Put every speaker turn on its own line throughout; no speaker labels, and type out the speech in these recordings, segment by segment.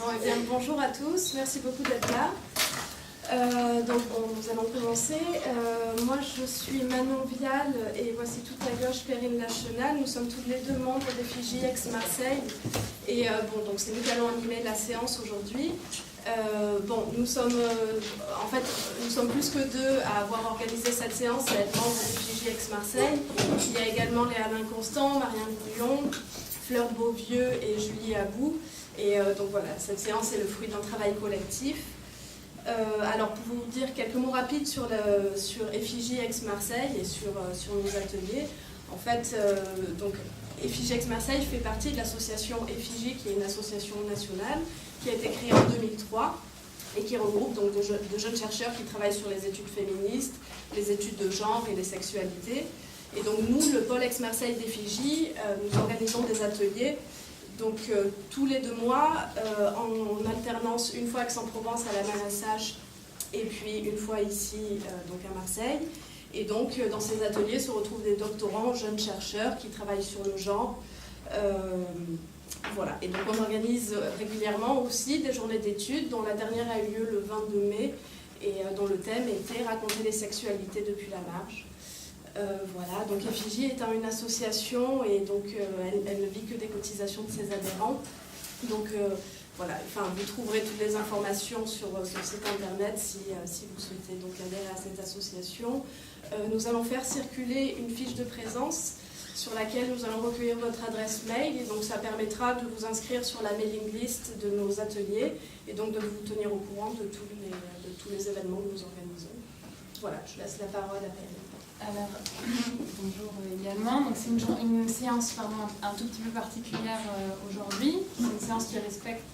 Bon, eh bien, bonjour à tous, merci beaucoup d'être là. Nous allons commencer. Moi, je suis Manon Vial et voici tout à gauche Perrine Lachenal. Nous sommes toutes les deux membres d'Effigie Aix-Marseille. Et donc c'est nous qui allons animer la séance aujourd'hui. Nous sommes plus que deux à avoir organisé cette séance et à être membres d'Effigie Aix-Marseille. Il y a également Léa Constant, Marianne Bouillon, Fleur Beauvieux et Julie Abou. Et donc voilà, cette séance est le fruit d'un travail collectif. Alors pour vous dire quelques mots rapides sur Effigie Aix-Marseille et sur nos ateliers. En fait, Effigie Aix-Marseille fait partie de l'association Effigie, qui est une association nationale, qui a été créée en 2003 et qui regroupe donc de jeunes chercheurs qui travaillent sur les études féministes, les études de genre et les sexualités. Et donc nous, le pôle Aix-Marseille d'Effigie, nous organisons des ateliers tous les 2 mois, en alternance, une fois à Aix-en-Provence à la Manassage et puis une fois ici à Marseille. Et donc dans ces ateliers se retrouvent des doctorants, jeunes chercheurs qui travaillent sur le genre. Voilà. Et donc on organise régulièrement aussi des journées d'études, dont la dernière a eu lieu le 22 mai et dont le thème était « Raconter les sexualités depuis la marge ». Voilà, donc Effigie étant une association et donc elle ne vit que des cotisations de ses adhérents. Donc vous trouverez toutes les informations sur son site internet si vous souhaitez donc adhérer à cette association. Nous allons faire circuler une fiche de présence sur laquelle nous allons recueillir votre adresse mail et donc ça permettra de vous inscrire sur la mailing list de nos ateliers et donc de vous tenir au courant de tous les événements que nous organisons. Voilà, je laisse la parole à Perrine.
Alors, bonjour également. Donc, c'est une séance un tout petit peu particulière aujourd'hui. C'est une séance qui respecte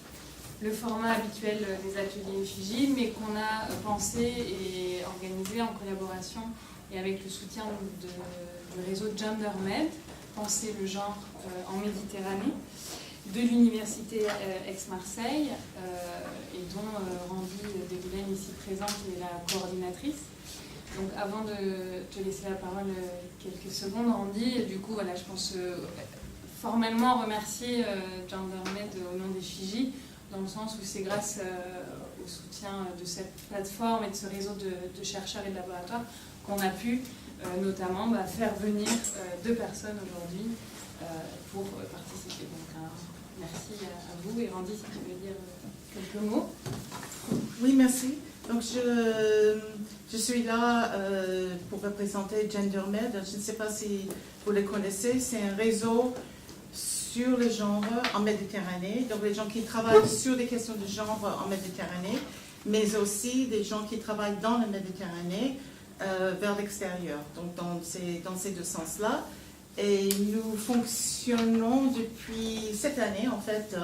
le format habituel des ateliers Effigie, mais qu'on a pensé et organisé en collaboration et avec le soutien du réseau GenderMed, Penser le genre en Méditerranée, de l'université Aix-Marseille, et dont Randy Desboulaines, ici présente, est la coordinatrice. Donc avant de te laisser la parole quelques secondes, Randy, du coup, voilà, je pense formellement remercier GenderMed au nom d'Effigie, dans le sens où c'est grâce au soutien de cette plateforme et de ce réseau de chercheurs et de laboratoires qu'on a pu notamment faire venir 2 personnes aujourd'hui pour participer. Donc merci à vous et Randy, si tu veux dire quelques mots.
Oui, merci. Donc je suis là pour représenter GenderMed. Je ne sais pas si vous le connaissez, c'est un réseau sur le genre en Méditerranée. Donc les gens qui travaillent sur des questions de genre en Méditerranée, mais aussi des gens qui travaillent dans la Méditerranée vers l'extérieur. Donc dans ces 2 sens-là. Et nous fonctionnons depuis cette année en fait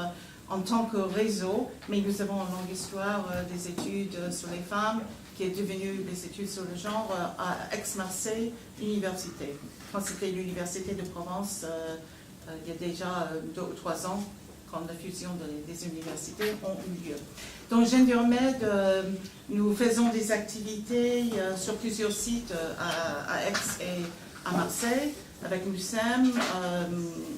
en tant que réseau, mais nous avons une longue histoire des études sur les femmes qui est devenue des études sur le genre à Aix-Marseille Université. Quand c'était l'Université de Provence, il y a déjà 2 ou 3 ans, quand la fusion des universités ont eu lieu. Donc GenderMed, nous faisons des activités sur plusieurs sites à Aix et à Marseille, avec MUSEM,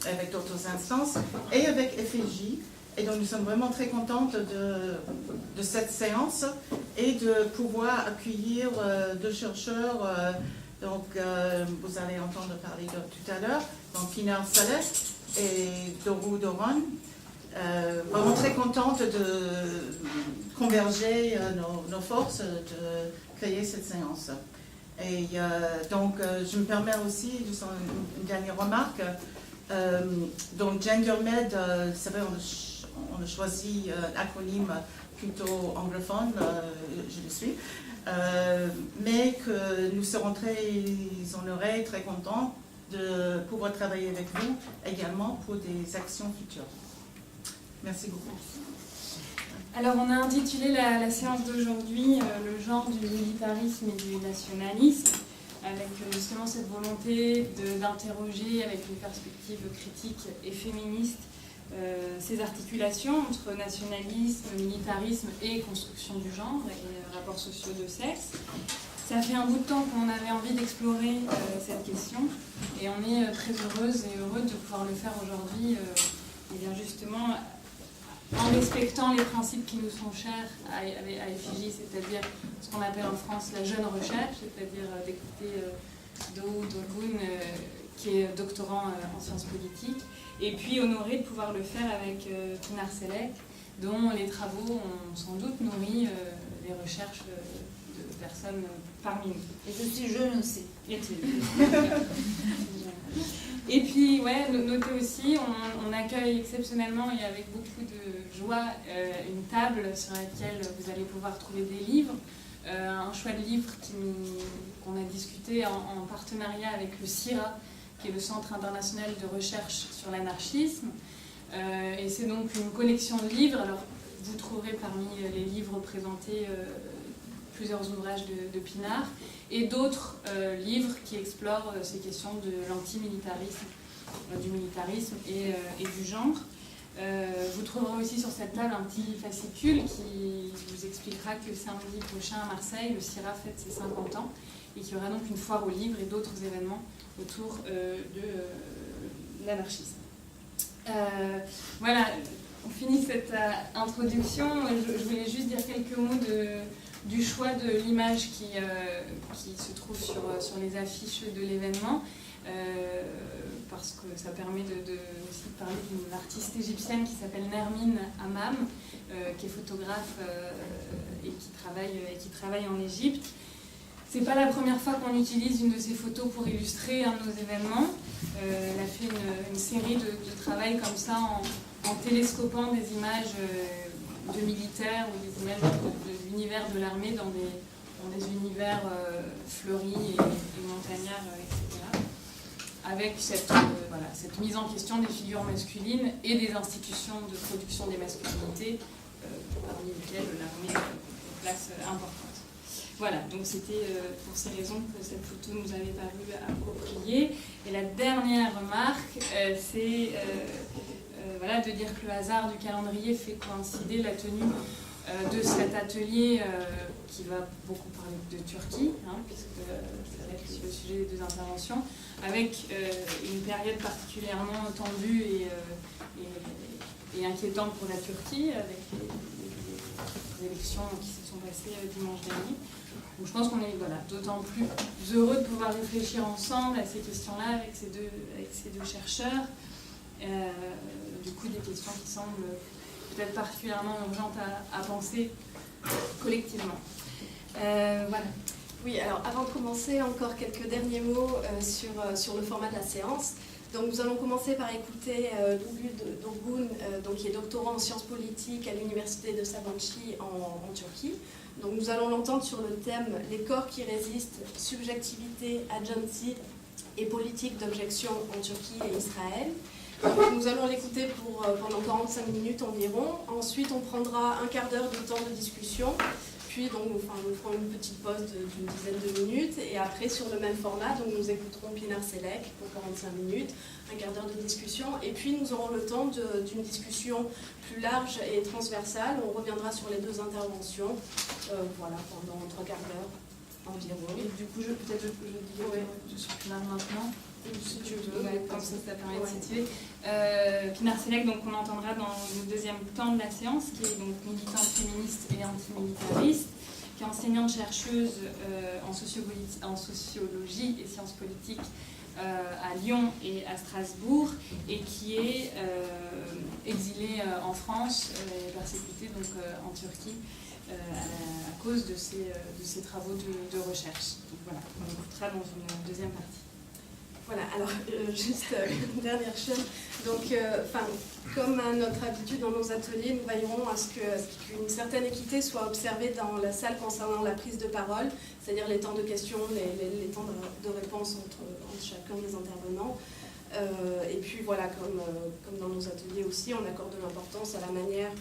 avec d'autres instances, et avec Effigie. Et donc nous sommes vraiment très contentes de cette séance et de pouvoir accueillir 2 chercheurs. Vous allez entendre parler tout à l'heure, donc Pinar Saleh et Dorou Doron. Vraiment très contente de converger nos forces, de créer cette séance. Et je me permets aussi, juste une dernière remarque. Donc GenderMed, c'est vrai, on a choisi un acronyme plutôt anglophone, je le suis, mais que nous serons très honorés, très contents de pouvoir travailler avec vous également pour des actions futures. Merci beaucoup.
Alors on a intitulé la séance d'aujourd'hui le genre du militarisme et du nationalisme, avec justement cette volonté d'interroger avec une perspective critique et féministe ces articulations entre nationalisme, militarisme et construction du genre et rapports sociaux de sexe. Ça fait un bout de temps qu'on avait envie d'explorer cette question et on est très heureuse et heureux de pouvoir le faire aujourd'hui, et bien justement en respectant les principes qui nous sont chers à FIJ, c'est-à-dire ce qu'on appelle en France la jeune recherche, c'est-à-dire d'écouter Do Dolgun, qui est doctorant en sciences politiques, et puis honoré de pouvoir le faire avec Pinar Selek, dont les travaux ont sans doute nourri les recherches de personnes parmi nous.
Et je suis jeune aussi.
Et puis, ouais, notez aussi, on accueille exceptionnellement et avec beaucoup de joie une table sur laquelle vous allez pouvoir trouver des livres. Un choix de livres qu'on a discuté en partenariat avec le CIRA, qui est le Centre international de recherche sur l'anarchisme. Et c'est donc une collection de livres. Alors, vous trouverez parmi les livres présentés plusieurs ouvrages de Pinar et d'autres livres qui explorent ces questions de l'antimilitarisme, du militarisme et du genre. Vous trouverez aussi sur cette table un petit fascicule qui vous expliquera que samedi prochain à Marseille, le CIRA fête ses 50 ans et qu'il y aura donc une foire aux livres et d'autres événements autour de l'anarchisme. Voilà, on finit cette introduction. Je voulais juste dire quelques mots du choix de l'image qui se trouve sur les affiches de l'événement, parce que ça permet aussi de parler d'une artiste égyptienne qui s'appelle Nermine Hammam, qui est photographe et qui travaille en Égypte. C'est pas la première fois qu'on utilise une de ses photos pour illustrer un de nos événements. Elle a fait une série de travail comme ça en télescopant des images de militaires ou des images de l'univers de l'armée dans des univers fleuris et montagnards, etc. Avec cette mise en question des figures masculines et des institutions de production des masculinités, parmi lesquelles l'armée a une place importante. Voilà, donc c'était pour ces raisons que cette photo nous avait paru appropriée. Et la dernière remarque, c'est de dire que le hasard du calendrier fait coïncider la tenue de cet atelier qui va beaucoup parler de Turquie, puisque ça va être le sujet des deux interventions, avec une période particulièrement tendue et inquiétante pour la Turquie, avec les élections qui se sont passées dimanche dernier. Donc je pense qu'on est d'autant plus heureux de pouvoir réfléchir ensemble à ces questions-là avec ces deux chercheurs. Du coup, des questions qui semblent peut-être particulièrement urgentes à penser collectivement. Voilà.
Oui, alors avant de commencer, encore quelques derniers mots sur le format de la séance. Donc nous allons commencer par écouter Dolgun, qui est doctorant en sciences politiques à l'université de Sabancı en Turquie. Donc nous allons l'entendre sur le thème « Les corps qui résistent, subjectivité, agency et politique d'objection en Turquie et Israël ». Donc, nous allons l'écouter pendant 45 minutes environ. Ensuite, on prendra un quart d'heure de temps de discussion. Puis, nous ferons une petite pause d'une dizaine de minutes. Et après, sur le même format, nous écouterons Pinar Selek pour 45 minutes, un quart d'heure de discussion. Et puis, nous aurons le temps d'une discussion plus large et transversale. On reviendra sur les deux interventions pendant 3 quarts d'heure environ.
Et du coup, je suis Pinar maintenant. Si tu veux, comme ça permet de situer. Pinar Selek, qu'on entendra dans le deuxième temps de la séance, qui est donc militante féministe et antimilitariste, qui est enseignante-chercheuse en sociologie et sciences politiques à Lyon et à Strasbourg, et qui est exilée en France et persécutée en Turquie à cause de ses travaux de recherche. Donc voilà, on écoutera dans une deuxième partie.
Voilà, alors juste une dernière chose. Donc, comme à notre habitude dans nos ateliers, nous veillerons à ce qu'une certaine équité soit observée dans la salle concernant la prise de parole, c'est-à-dire les temps de questions, les temps de réponse entre chacun des intervenants. Et puis voilà, comme dans nos ateliers aussi, on accorde de l'importance à la manière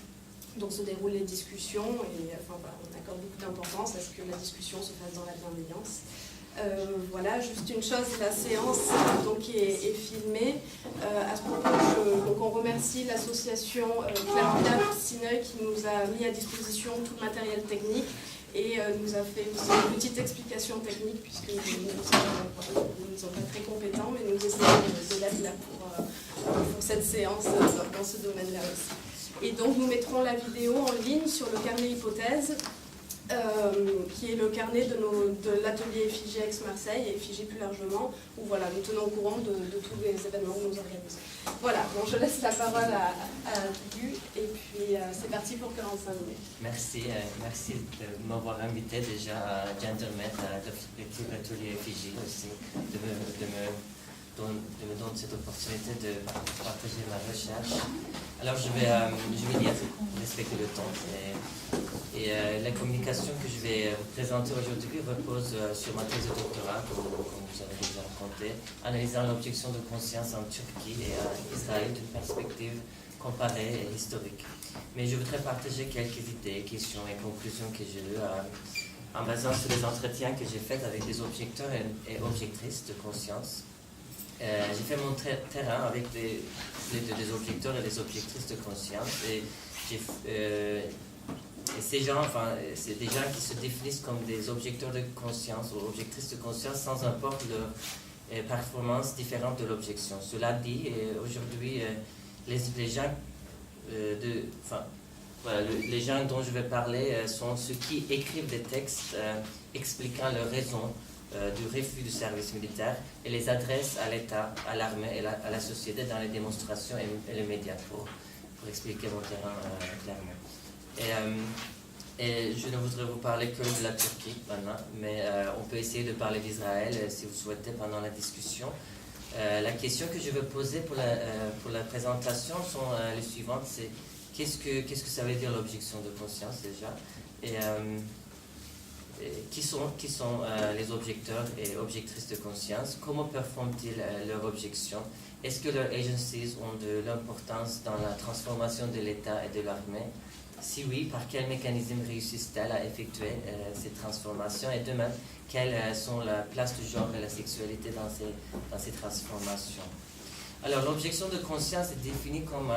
dont se déroulent les discussions et on accorde beaucoup d'importance à ce que la discussion se fasse dans la bienveillance. Voilà, juste une chose, la séance est filmée. À ce propos, on remercie l'association Clarinda Sineuil qui nous a mis à disposition tout le matériel technique et nous a fait aussi une petite explication technique puisque nous ne sommes pas très compétents, mais nous essayons de l'être là pour cette séance dans ce domaine-là aussi. Et donc nous mettrons la vidéo en ligne sur le carnet hypothèse, qui est le carnet de l'atelier Effigie Aix-Marseille et Effigie plus largement, où voilà, nous tenons au courant de tous les événements que nous organisons. Voilà, bon, je laisse la parole à Guy, et puis c'est parti pour 45 minutes.
Merci de m'avoir invité déjà à GenderMed, à l'équipe Atelier Effigie aussi, de me donner cette opportunité de partager ma recherche. Alors je vais lire, respecter le temps. Et la communication que je vais vous présenter aujourd'hui repose sur ma thèse de doctorat, comme vous avez déjà raconté, analysant l'objection de conscience en Turquie et en Israël d'une perspective comparée et historique. Mais je voudrais partager quelques idées, questions et conclusions que j'ai eues en basant sur les entretiens que j'ai faits avec des objecteurs et objectrices de conscience. J'ai fait mon terrain avec des objecteurs et des objectrices de conscience et ces gens, c'est des gens qui se définissent comme des objecteurs de conscience ou objectrices de conscience sans importe leur performance différente de l'objection. Cela dit, aujourd'hui, les gens dont je vais parler sont ceux qui écrivent des textes expliquant leurs raisons du refus du service militaire et les adressent à l'État, à l'armée et à la société dans les démonstrations et les médias pour expliquer mon terrain clairement. Et je ne voudrais vous parler que de la Turquie maintenant, mais on peut essayer de parler d'Israël si vous souhaitez pendant la discussion. La question que je veux poser pour la présentation sont les suivantes, c'est qu'est-ce que ça veut dire l'objection de conscience déjà, et qui sont les objecteurs et objectrices de conscience, comment performent-ils leur objection, est-ce que leurs agencies ont de l'importance dans la transformation de l'État et de l'armée? Si oui, par quel mécanisme réussissent-elles à effectuer ces transformations? Et de même, quelles sont la place du genre et la sexualité dans ces transformations? Alors, l'objection de conscience est définie comme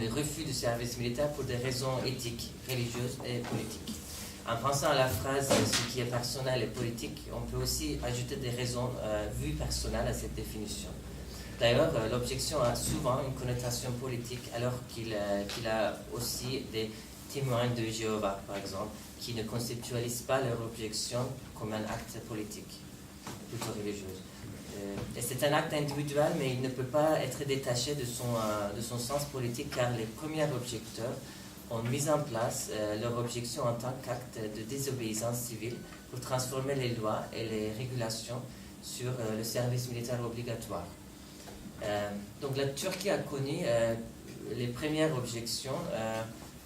le refus du service militaire pour des raisons éthiques, religieuses et politiques. En pensant à la phrase « ce qui est personnel et politique », on peut aussi ajouter des raisons vues personnelles à cette définition. D'ailleurs, l'objection a souvent une connotation politique, alors qu'il a aussi des témoins de Jéhovah, par exemple, qui ne conceptualisent pas leur objection comme un acte politique, plutôt religieux. Et c'est un acte individuel, mais il ne peut pas être détaché de son sens politique, car les premiers objecteurs ont mis en place leur objection en tant qu'acte de désobéissance civile pour transformer les lois et les régulations sur le service militaire obligatoire. Donc la Turquie a connu les premières objections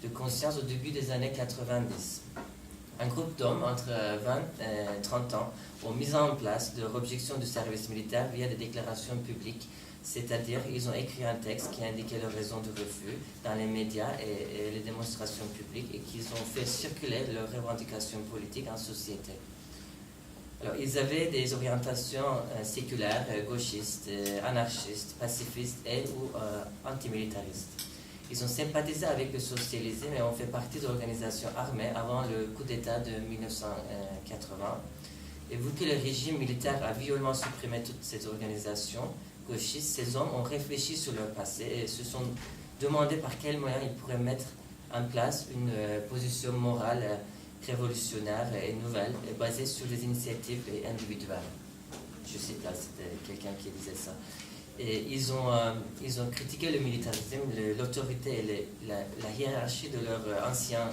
de conscience au début des années 90. Un groupe d'hommes entre 20 et 30 ans ont mis en place leur objection du service militaire via des déclarations publiques, c'est-à-dire ils ont écrit un texte qui indiquait leur raison de refus dans les médias et les démonstrations publiques et qu'ils ont fait circuler leurs revendications politiques en société. Alors, ils avaient des orientations séculaires, gauchistes, anarchistes, pacifistes et ou antimilitaristes. Ils ont sympathisé avec le socialisme et ont fait partie d'organisations armées avant le coup d'État de 1980. Et vu que le régime militaire a violemment supprimé toutes ces organisations gauchistes, ces hommes ont réfléchi sur leur passé et se sont demandé par quels moyens ils pourraient mettre en place une position morale révolutionnaire et nouvelle, basée sur les initiatives individuelles. Je cite là, c'était quelqu'un qui disait ça. Et ils ont critiqué le militarisme, l'autorité et la hiérarchie de leur ancienne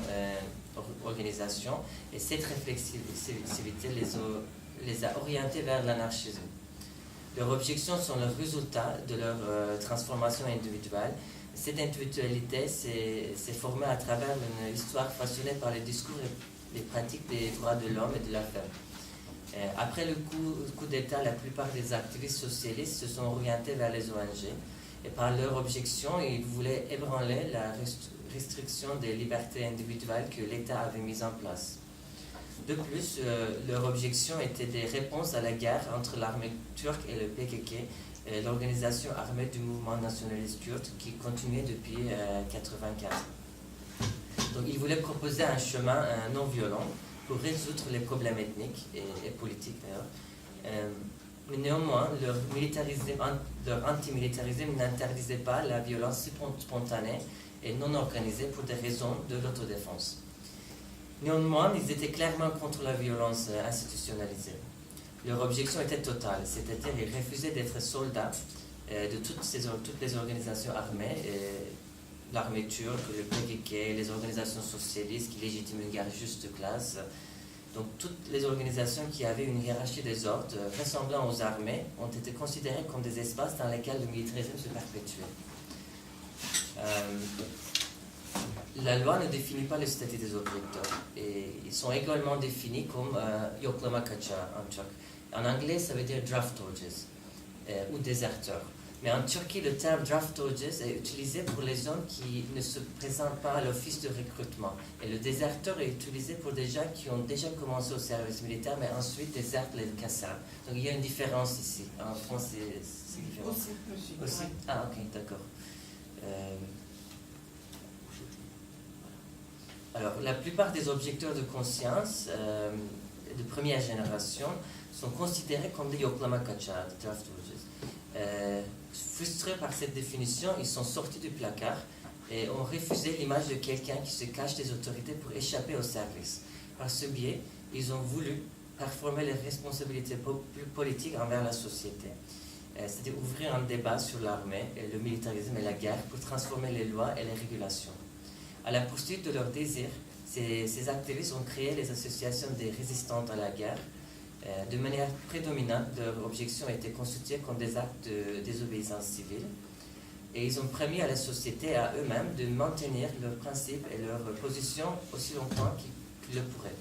organisation, et cette réflexivité les a orientés vers l'anarchisme. Leurs objections sont le résultat de leur transformation individuelle. Cette individualité s'est formée à travers une histoire façonnée par les discours et les pratiques des droits de l'homme et de la femme. Après le coup d'État, la plupart des activistes socialistes se sont orientés vers les ONG et par leur objection, ils voulaient ébranler la restriction des libertés individuelles que l'État avait mise en place. De plus, leur objection était des réponses à la guerre entre l'armée turque et le PKK, l'organisation armée du mouvement nationaliste kurde qui continuait depuis 1984. Donc ils voulaient proposer un chemin non violent pour résoudre les problèmes ethniques et politiques d'ailleurs. Mais néanmoins, leur antimilitarisme n'interdisait pas la violence spontanée et non organisée pour des raisons de l'autodéfense. Néanmoins, ils étaient clairement contre la violence institutionnalisée. Leur objection était totale, c'est-à-dire qu'ils refusaient d'être soldats de toutes les organisations armées, l'armée turque, le PKK, les organisations socialistes qui légitiment une guerre juste de classe. Donc toutes les organisations qui avaient une hiérarchie des ordres ressemblant aux armées ont été considérées comme des espaces dans lesquels le militarisme se perpétuait. La loi ne définit pas le statut des objecteurs et ils sont également définis comme yoklama kaçağı en turc. En anglais, ça veut dire draftoges ou déserteurs. Mais en Turquie, le terme draftoges est utilisé pour les hommes qui ne se présentent pas à l'office de recrutement. Et le déserteur est utilisé pour des gens qui ont déjà commencé au service militaire, mais ensuite désertent les casarmes. Donc il y a une différence ici. En France, c'est différent. Aussi. Ah, ok, d'accord. Alors, la plupart des objecteurs de conscience de première génération sont considérés comme des yoklama kaçağı, draftoges. Frustrés par cette définition, ils sont sortis du placard et ont refusé l'image de quelqu'un qui se cache des autorités pour échapper au service. Par ce biais, ils ont voulu performer les responsabilités politiques envers la société. C'est-à-dire ouvrir un débat sur l'armée, le militarisme et la guerre pour transformer les lois et les régulations. À la poursuite de leurs désirs, ces activistes ont créé les associations des résistantes à la guerre. De manière prédominante, leur objection était constituée comme des actes de désobéissance civile. Et ils ont promis à la société et à eux-mêmes de maintenir leurs principes et leurs positions aussi longtemps qu'ils le pourraient.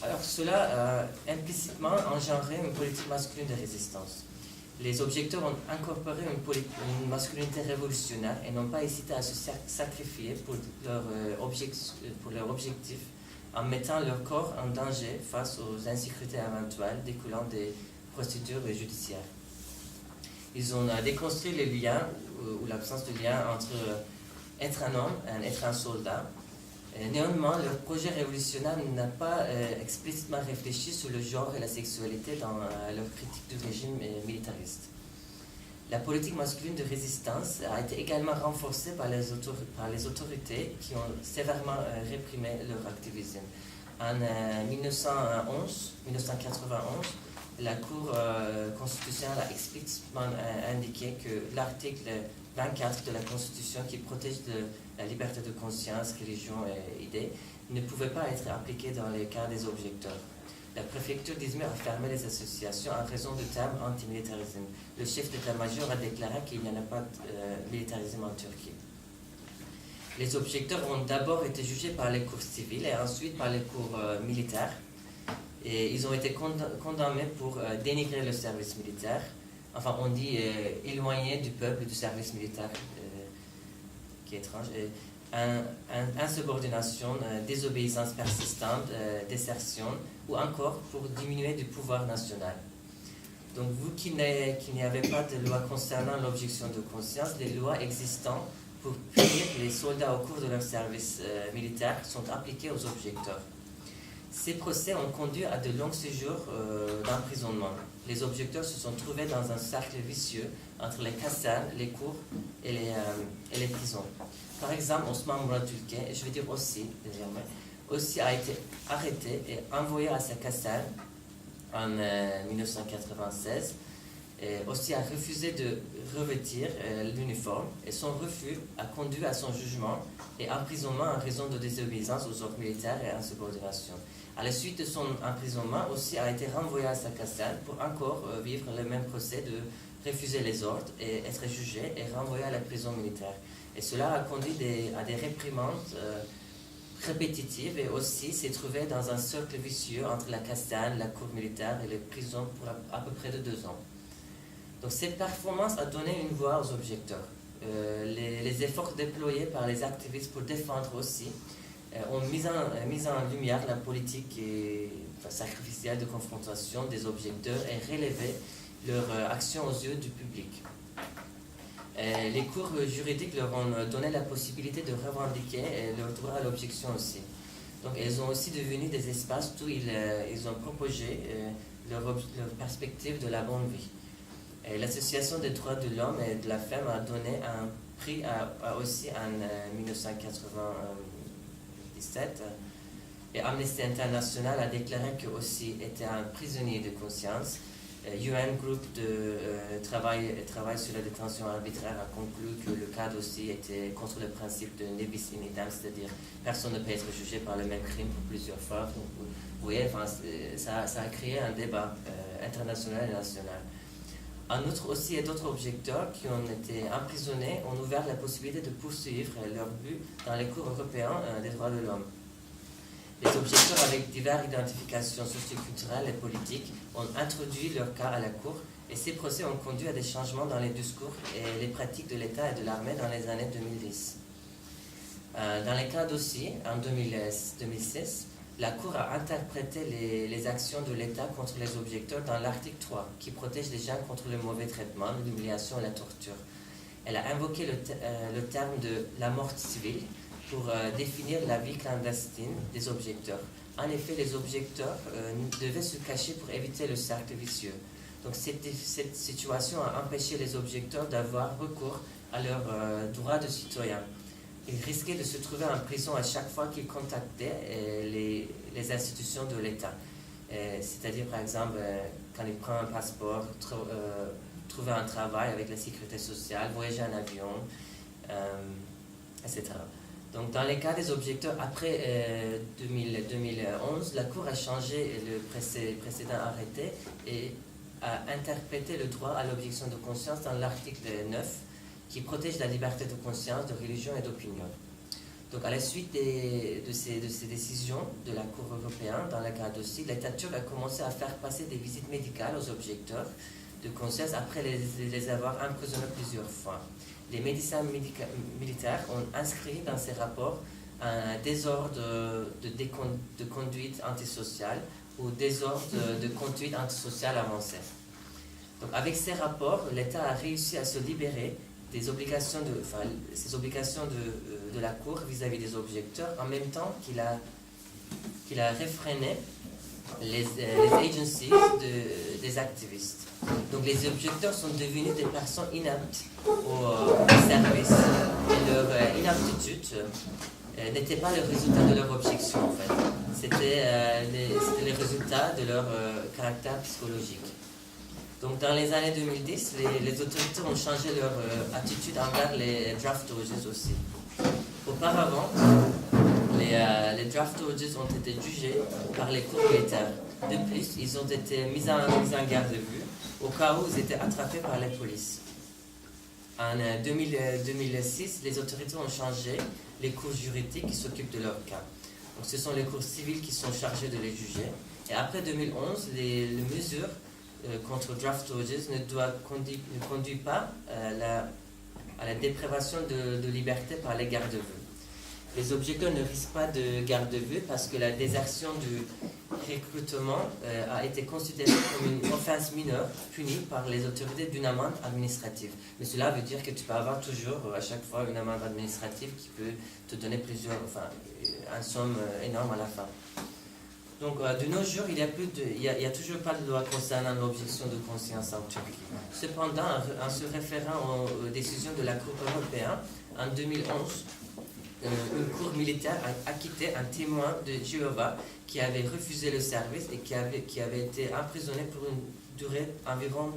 Alors cela a implicitement engendré une politique masculine de résistance. Les objecteurs ont incorporé une masculinité révolutionnaire et n'ont pas hésité à se sacrifier pour leur objectif en mettant leur corps en danger face aux insécurités éventuelles découlant des procédures judiciaires. Ils ont déconstruit les liens ou l'absence de lien entre être un homme et être un soldat. Néanmoins, leur projet révolutionnaire n'a pas explicitement réfléchi sur le genre et la sexualité dans leur critique du régime militariste. La politique masculine de résistance a été également renforcée par les autorités qui ont sévèrement réprimé leur activisme. En 1991, la Cour constitutionnelle a explicitement indiqué que l'article 24 de la Constitution qui protège la liberté de conscience, religion et idées ne pouvait pas être appliqué dans les cas des objecteurs. La préfecture d'Izmir a fermé les associations en raison du terme antimilitarisme. Le chef d'état-major a déclaré qu'il n'y en a pas de militarisme en Turquie. Les objecteurs ont d'abord été jugés par les cours civiles et ensuite par les cours militaires. Et ils ont été condamnés pour dénigrer le service militaire. Enfin, on dit éloigné du peuple du service militaire, qui est étrange. Insubordination, désobéissance persistante, désertion, ou encore pour diminuer du pouvoir national. Donc, vous qui n'y avez pas de loi concernant l'objection de conscience, les lois existantes pour punir les soldats au cours de leur service militaire sont appliquées aux objecteurs. Ces procès ont conduit à de longs séjours d'emprisonnement. Les objecteurs se sont trouvés dans un cercle vicieux entre les casernes, les cours et les prisons. Par exemple, Osman Murat Ülke, et je vais dire aussi désormais, aussi a été arrêté et envoyé à sa caserne en 1996. Et aussi a refusé de revêtir l'uniforme et son refus a conduit à son jugement et emprisonnement en raison de désobéissance aux ordres militaires et insubordination. À la suite de son emprisonnement, aussi a été renvoyé à sa caserne pour encore vivre le même procès de refuser les ordres et être jugé et renvoyé à la prison militaire. Et cela a conduit à des réprimandes répétitives et aussi s'est trouvé dans un cercle vicieux entre la caserne, la cour militaire et les prisons pour à peu près de 2 ans. Donc cette performance a donné une voix aux objecteurs. Les efforts déployés par les activistes pour défendre aussi ont mis en lumière la politique sacrificielle de confrontation des objecteurs et relevé leur action aux yeux du public. Les cours juridiques leur ont donné la possibilité de revendiquer leur droit à l'objection aussi. Donc elles ont aussi devenu des espaces où ils ont proposé leur perspective de la bonne vie. Et l'Association des droits de l'homme et de la femme a donné un prix aussi en 1997. Et Amnesty International a déclaré que aussi était un prisonnier de conscience. UN Group de travail sur la détention arbitraire a conclu que le cas aussi était contre le principe de ne bis in idem, c'est-à-dire personne ne peut être jugé par le même crime pour plusieurs fois. Donc, vous voyez, enfin, ça a créé un débat international et national. En outre, aussi, d'autres objecteurs qui ont été emprisonnés ont ouvert la possibilité de poursuivre leur but dans les cours européens des droits de l'homme. Les objecteurs avec diverses identifications socioculturelles et politiques ont introduit leur cas à la Cour et ces procès ont conduit à des changements dans les discours et les pratiques de l'État et de l'armée dans les années 2010. Dans les cas aussi, en 2006, la Cour a interprété les actions de l'État contre les objecteurs dans l'article 3, qui protège les gens contre le mauvais traitement, l'humiliation et la torture. Elle a invoqué le terme de la mort civile pour définir la vie clandestine des objecteurs. En effet, les objecteurs devaient se cacher pour éviter le cercle vicieux. Donc cette situation a empêché les objecteurs d'avoir recours à leurs droits de citoyens. Ils risquaient de se trouver en prison à chaque fois qu'ils contactaient les institutions de l'État. C'est-à-dire, par exemple, quand ils prennent un passeport, trouver un travail avec la sécurité sociale, voyager en avion, etc. Donc, dans les cas des objecteurs, après 2011, la Cour a changé le précédent arrêté et a interprété le droit à l'objection de conscience dans l'article 9, qui protège la liberté de conscience, de religion et d'opinion. Donc, à la suite de ces décisions de la Cour européenne, dans le cas aussi, l'État turc a commencé à faire passer des visites médicales aux objecteurs de conscience après les avoir emprisonnés plusieurs fois. Les médecins militaires ont inscrit dans ces rapports un désordre de conduite antisociale ou désordre de conduite antisociale avancée. Donc, avec ces rapports, l'État a réussi à se libérer des obligations de la Cour vis-à-vis des objecteurs, en même temps qu'il a réfréné les agencies des activistes. Donc les objecteurs sont devenus des personnes inaptes au service et leur inaptitude n'était pas le résultat de leur objection en fait. C'était le résultat de leur caractère psychologique. Donc dans les années 2010, les autorités ont changé leur attitude envers les draft dodgers aussi. Auparavant, les draft dodgers ont été jugés par les cours militaires. De plus, ils ont été mis en garde de vue au cas où ils étaient attrapés par la police. En 2006, les autorités ont changé les cours juridiques qui s'occupent de leur cas. Donc, ce sont les cours civils qui sont chargés de les juger. Et après 2011, les mesures contre draft dodgers ne conduisent pas à la déprivation de liberté par les gardes de vue. Les objecteurs ne risquent pas de garde de vue parce que la désertion du recrutement a été considérée comme une offense mineure punie par les autorités d'une amende administrative. Mais cela veut dire que tu peux avoir toujours à chaque fois une amende administrative qui peut te donner une somme énorme à la fin. Donc de nos jours, il n'y a toujours pas de loi concernant l'objection de conscience en Turquie. Cependant, en se référant aux décisions de la Cour européenne, en 2011, une cour militaire a acquitté un témoin de Jéhovah qui avait refusé le service et qui avait été emprisonné pour une durée d'environ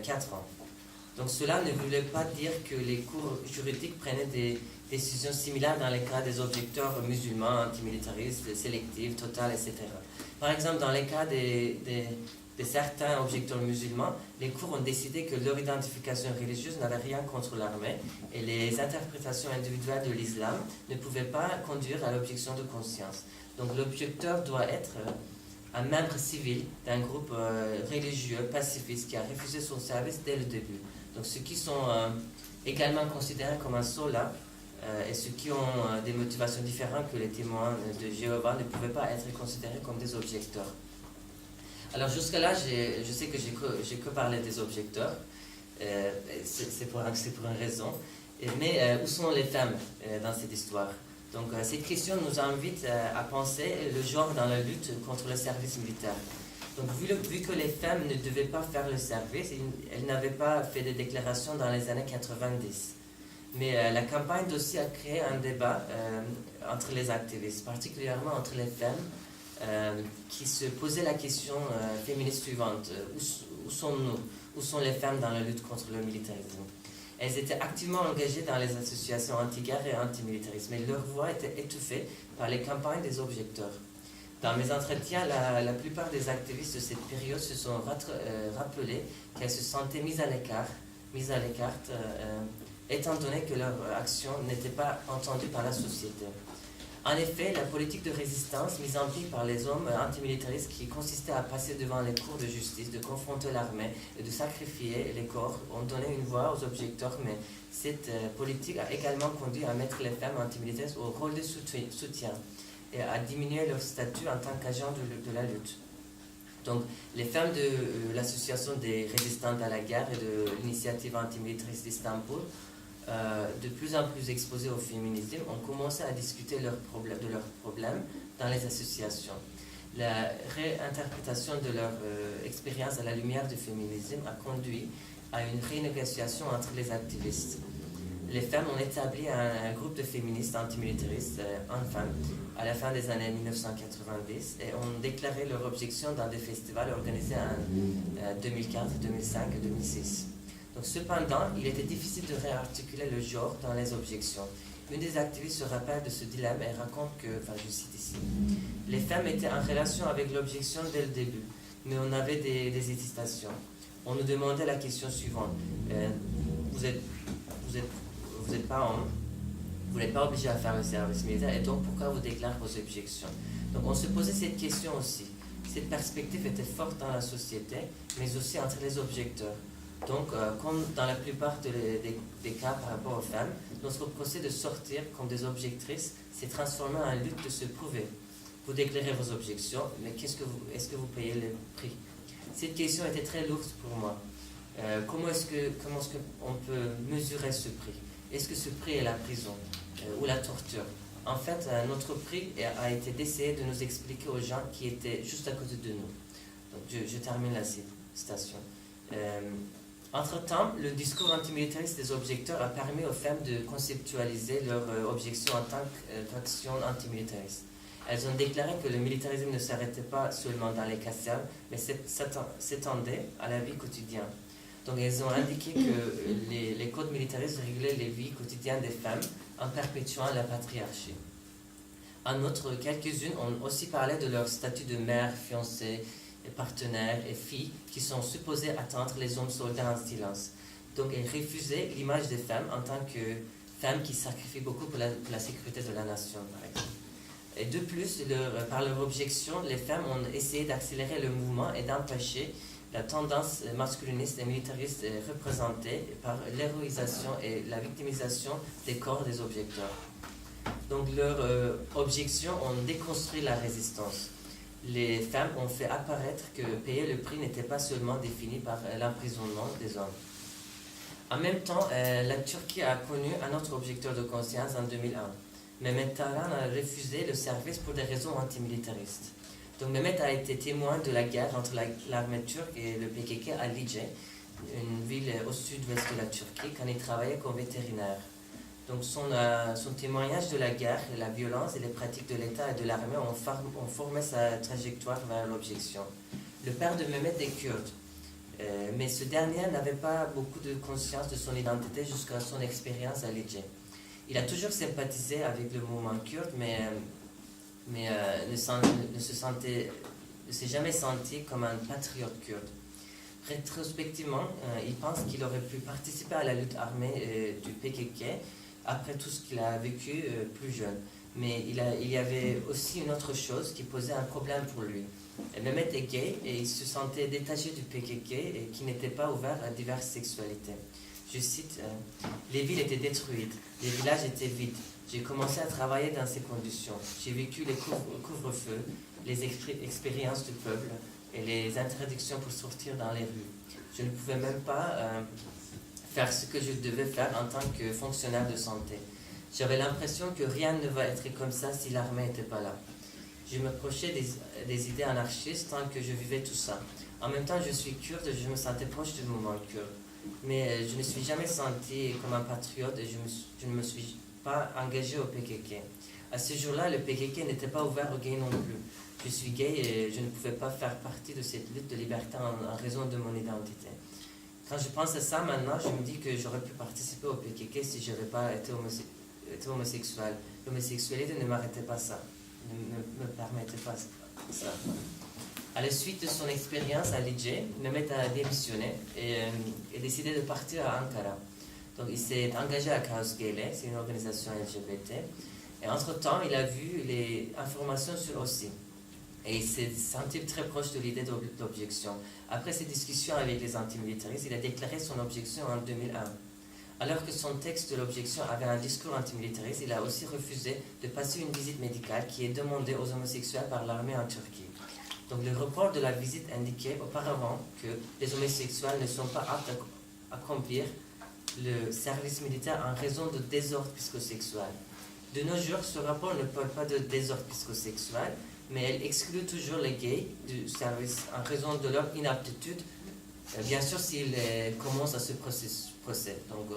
4 ans. Donc cela ne voulait pas dire que les cours juridiques prenaient des décisions similaires dans les cas des objecteurs musulmans, antimilitaristes, sélectifs, total, etc. Par exemple, dans les cas de certains objecteurs musulmans, les cours ont décidé que leur identification religieuse n'avait rien contre l'armée et les interprétations individuelles de l'islam ne pouvaient pas conduire à l'objection de conscience. Donc l'objecteur doit être un membre civil d'un groupe religieux pacifiste qui a refusé son service dès le début. Donc ceux qui sont également considérés comme un sola et ceux qui ont des motivations différentes que les témoins de Jéhovah ne pouvaient pas être considérés comme des objecteurs. Alors jusque-là, je sais que j'ai que parlé des objecteurs, c'est pour une raison, mais où sont les femmes dans cette histoire? Donc cette question nous invite à penser le genre dans la lutte contre le service militaire. Donc vu que les femmes ne devaient pas faire le service, elles n'avaient pas fait de déclarations dans les années 90. Mais la campagne aussi a créé un débat entre les activistes, particulièrement entre les femmes qui se posaient la question féministe suivante. Où sommes-nous? Où sont les femmes dans la lutte contre le militarisme? Elles étaient activement engagées dans les associations anti-guerre et anti-militarisme, mais leur voix était étouffée par les campagnes des objecteurs. Dans mes entretiens, la plupart des activistes de cette période se sont rappelés qu'elles se sentaient mises à l'écart, étant donné que leur action n'était pas entendue par la société. En effet, la politique de résistance mise en pied par les hommes antimilitaristes qui consistait à passer devant les cours de justice, de confronter l'armée et de sacrifier les corps ont donné une voix aux objecteurs, mais cette politique a également conduit à mettre les femmes antimilitaristes au rôle de soutien et à diminuer leur statut en tant qu'agents de la lutte. Donc, les femmes de l'association des résistantes à la guerre et de l'initiative antimilitariste d'Istanbul, de plus en plus exposées au féminisme, ont commencé à discuter de leurs problèmes dans les associations. La réinterprétation de leur expérience à la lumière du féminisme a conduit à une renégociation entre les activistes. Les femmes ont établi un groupe de féministes antimilitaristes, enfin, à la fin des années 1990 et ont déclaré leur objection dans des festivals organisés en 2004, 2005 et 2006. Donc, cependant, il était difficile de réarticuler le genre dans les objections. Une des activistes se rappelle de ce dilemme et raconte que, je cite ici, « Les femmes étaient en relation avec l'objection dès le début, mais on avait des hésitations. On nous demandait la question suivante. Vous n'êtes pas homme, vous n'êtes pas obligé à faire le service militaire, et donc pourquoi vous déclarez vos objections ?» Donc on se posait cette question aussi. Cette perspective était forte dans la société, mais aussi entre les objecteurs. Donc, comme dans la plupart des cas par rapport aux femmes, notre procès de sortir comme des objectrices s'est transformé en lutte de se prouver. Vous déclarez vos objections, mais est-ce que vous payez le prix? Cette question était très lourde pour moi. Comment est-ce qu'on peut mesurer ce prix? Est-ce que ce prix est la prison ou la torture? En fait, notre prix a été d'essayer de nous expliquer aux gens qui étaient juste à côté de nous. Donc, je termine la citation. Entre-temps, le discours antimilitariste des objecteurs a permis aux femmes de conceptualiser leur objection en tant qu'action antimilitariste. Elles ont déclaré que le militarisme ne s'arrêtait pas seulement dans les casernes, mais s'étendait à la vie quotidienne. Donc, elles ont indiqué que les codes militaristes régulaient les vies quotidiennes des femmes en perpétuant la patriarchie. En outre, quelques-unes ont aussi parlé de leur statut de mère, fiancée, partenaires et filles qui sont supposées attendre les hommes soldats en silence. Donc, elles refusaient l'image des femmes en tant que femmes qui sacrifient beaucoup pour la sécurité de la nation, par exemple. Et de plus, par leur objection, les femmes ont essayé d'accélérer le mouvement et d'empêcher la tendance masculiniste et militariste représentée par l'héroïsation et la victimisation des corps des objecteurs. Donc, leurs objections ont déconstruit la résistance. Les femmes ont fait apparaître que payer le prix n'était pas seulement défini par l'emprisonnement des hommes. En même temps, la Turquie a connu un autre objecteur de conscience en 2001. Mehmet Tarhan a refusé le service pour des raisons antimilitaristes. Donc Mehmet a été témoin de la guerre entre l'armée turque et le PKK à Lice, une ville au sud-ouest de la Turquie, quand il travaillait comme vétérinaire. Donc son témoignage de la guerre, la violence et les pratiques de l'État et de l'armée ont formé sa trajectoire vers l'objection. Le père de Mehmet est kurde, mais ce dernier n'avait pas beaucoup de conscience de son identité jusqu'à son expérience à Lice. Il a toujours sympathisé avec le mouvement kurde, mais ne s'est jamais senti comme un patriote kurde. Rétrospectivement, il pense qu'il aurait pu participer à la lutte armée du PKK après tout ce qu'il a vécu plus jeune. Mais il y avait aussi une autre chose qui posait un problème pour lui. Mehmet est gay et il se sentait détaché du PKK et qui n'était pas ouvert à diverses sexualités. Je cite, « Les villes étaient détruites, les villages étaient vides. J'ai commencé à travailler dans ces conditions. J'ai vécu les couvre-feux, les expériences du peuple et les interdictions pour sortir dans les rues. Je ne pouvais même pas faire ce que je devais faire en tant que fonctionnaire de santé. J'avais l'impression que rien ne va être comme ça si l'armée n'était pas là. Je me projetais des idées anarchistes tant que je vivais tout ça. En même temps, je suis kurde et je me sentais proche du mouvement kurde. Mais je ne me suis jamais senti comme un patriote et je ne me suis pas engagé au PKK. À ce jour-là, le PKK n'était pas ouvert aux gays non plus. Je suis gay et je ne pouvais pas faire partie de cette lutte de liberté en raison de mon identité. Quand je pense à ça maintenant, je me dis que j'aurais pu participer au PKK si je n'avais pas été homosexuel. L'homosexualité ne m'arrêtait pas ça, ne me permettait pas ça. À la suite de son expérience à Lice, Mehmet a démissionné et décidé de partir à Ankara. Donc il s'est engagé à Chaos Gele, c'est une organisation LGBT. Et entre-temps, il a vu les informations sur OSSI. Et il s'est senti très proche de l'idée d'objection. Après ses discussions avec les antimilitaristes, il a déclaré son objection en 2001. Alors que son texte de l'objection avait un discours antimilitariste, il a aussi refusé de passer une visite médicale qui est demandée aux homosexuels par l'armée en Turquie. Donc le report de la visite indiquait auparavant que les homosexuels ne sont pas aptes à accomplir le service militaire en raison de désordre psychosexuel. De nos jours, ce rapport ne parle pas de désordre psychosexuel, mais elle exclut toujours les gays du service en raison de leur inaptitude, bien sûr s'ils commencent à ce procès. Donc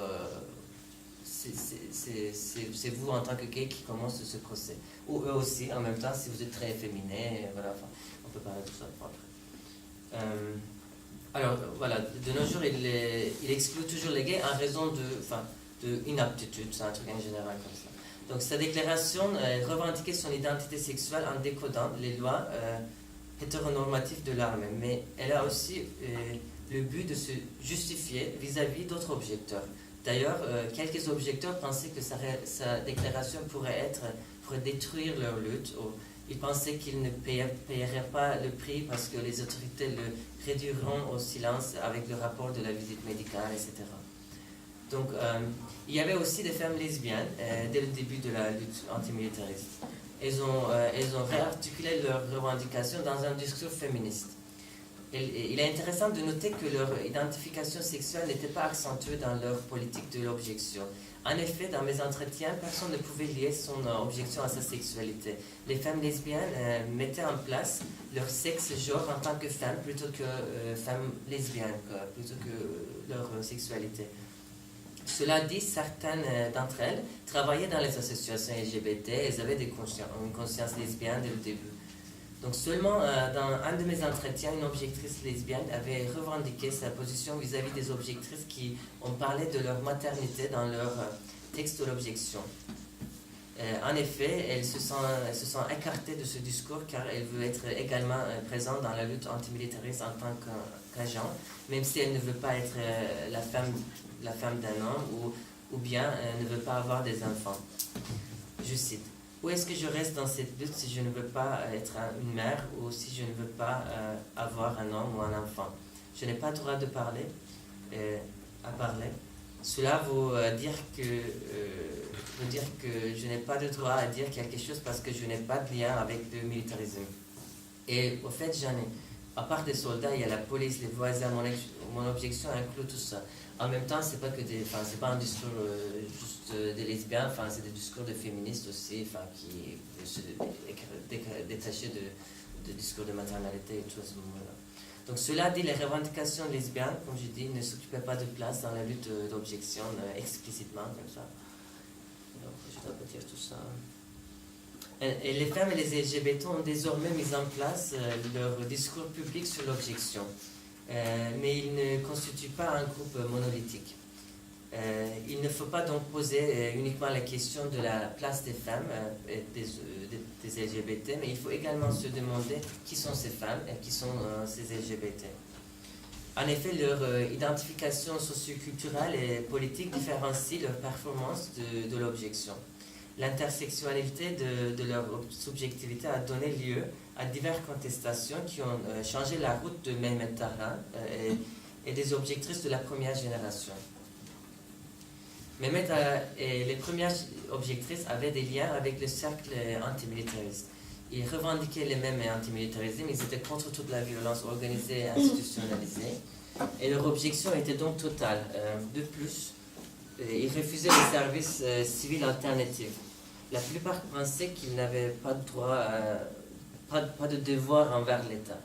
c'est vous en tant que gay qui commence ce procès. Ou eux aussi, en même temps, si vous êtes très efféminé, voilà, enfin, on peut parler de ça après. Alors voilà, de nos jours, il exclut toujours les gays en raison de inaptitude, c'est un truc en général comme ça. Donc sa déclaration revendiquait son identité sexuelle en décodant les lois hétéronormatives de l'armée, mais elle a aussi le but de se justifier vis-à-vis d'autres objecteurs. D'ailleurs, quelques objecteurs pensaient que sa déclaration pourrait détruire leur lutte. Ils pensaient qu'ils ne paieraient pas le prix parce que les autorités le réduiront au silence avec le rapport de la visite médicale, etc. Donc, il y avait aussi des femmes lesbiennes dès le début de la lutte antimilitariste. Elles ont réarticulé leurs revendications dans un discours féministe. Il est intéressant de noter que leur identification sexuelle n'était pas accentuée dans leur politique de l'objection. En effet, dans mes entretiens, personne ne pouvait lier son objection à sa sexualité. Les femmes lesbiennes mettaient en place leur sexe genre en tant que femme plutôt que femmes lesbiennes, plutôt que leur sexualité. Cela dit, certaines d'entre elles travaillaient dans les associations LGBT et elles avaient une conscience lesbienne dès le début. Donc seulement dans un de mes entretiens, une objectrice lesbienne avait revendiqué sa position vis-à-vis des objectrices qui ont parlé de leur maternité dans leur texte de l'objection. En effet, elles se sont écartées de ce discours car elles veulent être également présentes dans la lutte antimilitariste en tant qu'agent, même si elles ne veulent pas être la femme d'un homme ou bien ne veulent pas avoir des enfants. Je cite. Où est-ce que je reste dans cette lutte si je ne veux pas être une mère ou si je ne veux pas avoir un homme ou un enfant? Je n'ai pas le droit de parler, Cela veut dire que je n'ai pas le droit à dire quelque chose parce que je n'ai pas de lien avec le militarisme. Et au fait, j'en ai. À part des soldats, il y a la police, les voisins, mon objection inclut tout ça. En même temps, c'est pas un discours juste des lesbiennes, c'est des discours de féministes aussi, qui se détacher de discours de maternalité et tout à ce moment-là. Donc cela dit, les revendications lesbiennes, comme je dis, ne s'occupaient pas de place dans la lutte d'objection explicitement comme ça. Donc je dois pas dire tout ça. Et les femmes et les LGBT ont désormais mis en place leur discours public sur l'objection. Mais ils ne constituent pas un groupe monolithique. Il ne faut pas donc poser uniquement la question de la place des femmes et des LGBT, mais il faut également se demander qui sont ces femmes et qui sont ces LGBT. En effet, leur identification socioculturelle et politique différencie leur performance de l'objection. L'intersexualité de leur subjectivité a donné lieu à diverses contestations qui ont changé la route de Mehmet Tarhan et des objectrices de la première génération. Mehmet et les premières objectrices avaient des liens avec le cercle antimilitariste. Ils revendiquaient les mêmes antimilitarismes, ils étaient contre toute la violence organisée et institutionnalisée, et leur objection était donc totale. De plus, ils refusaient les services civils alternatifs. La plupart pensaient qu'ils n'avaient pas de droit pas de devoir envers l'État.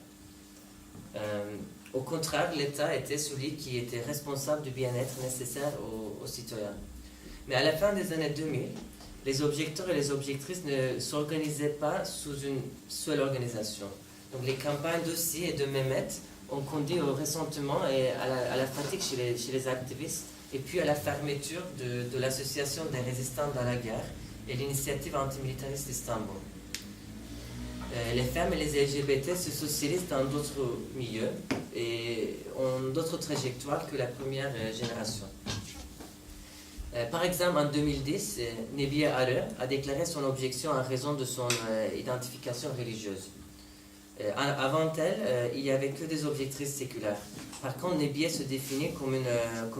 Au contraire, l'État était celui qui était responsable du bien-être nécessaire aux citoyens. Mais à la fin des années 2000, les objecteurs et les objectrices ne s'organisaient pas sous une seule organisation. Donc les campagnes d'Ossi et de Mehmet ont conduit au ressentiment et à la fatigue chez les activistes, et puis à la fermeture de l'association des résistants dans la guerre et l'initiative antimilitariste d'Istanbul. Les femmes et les LGBT se socialisent dans d'autres milieux et ont d'autres trajectoires que la première génération. Par exemple, en 2010, Nebiye Arı a déclaré son objection en raison de son identification religieuse. Avant elle, il n'y avait que des objectrices séculaires. Par contre, Nebiye se définit comme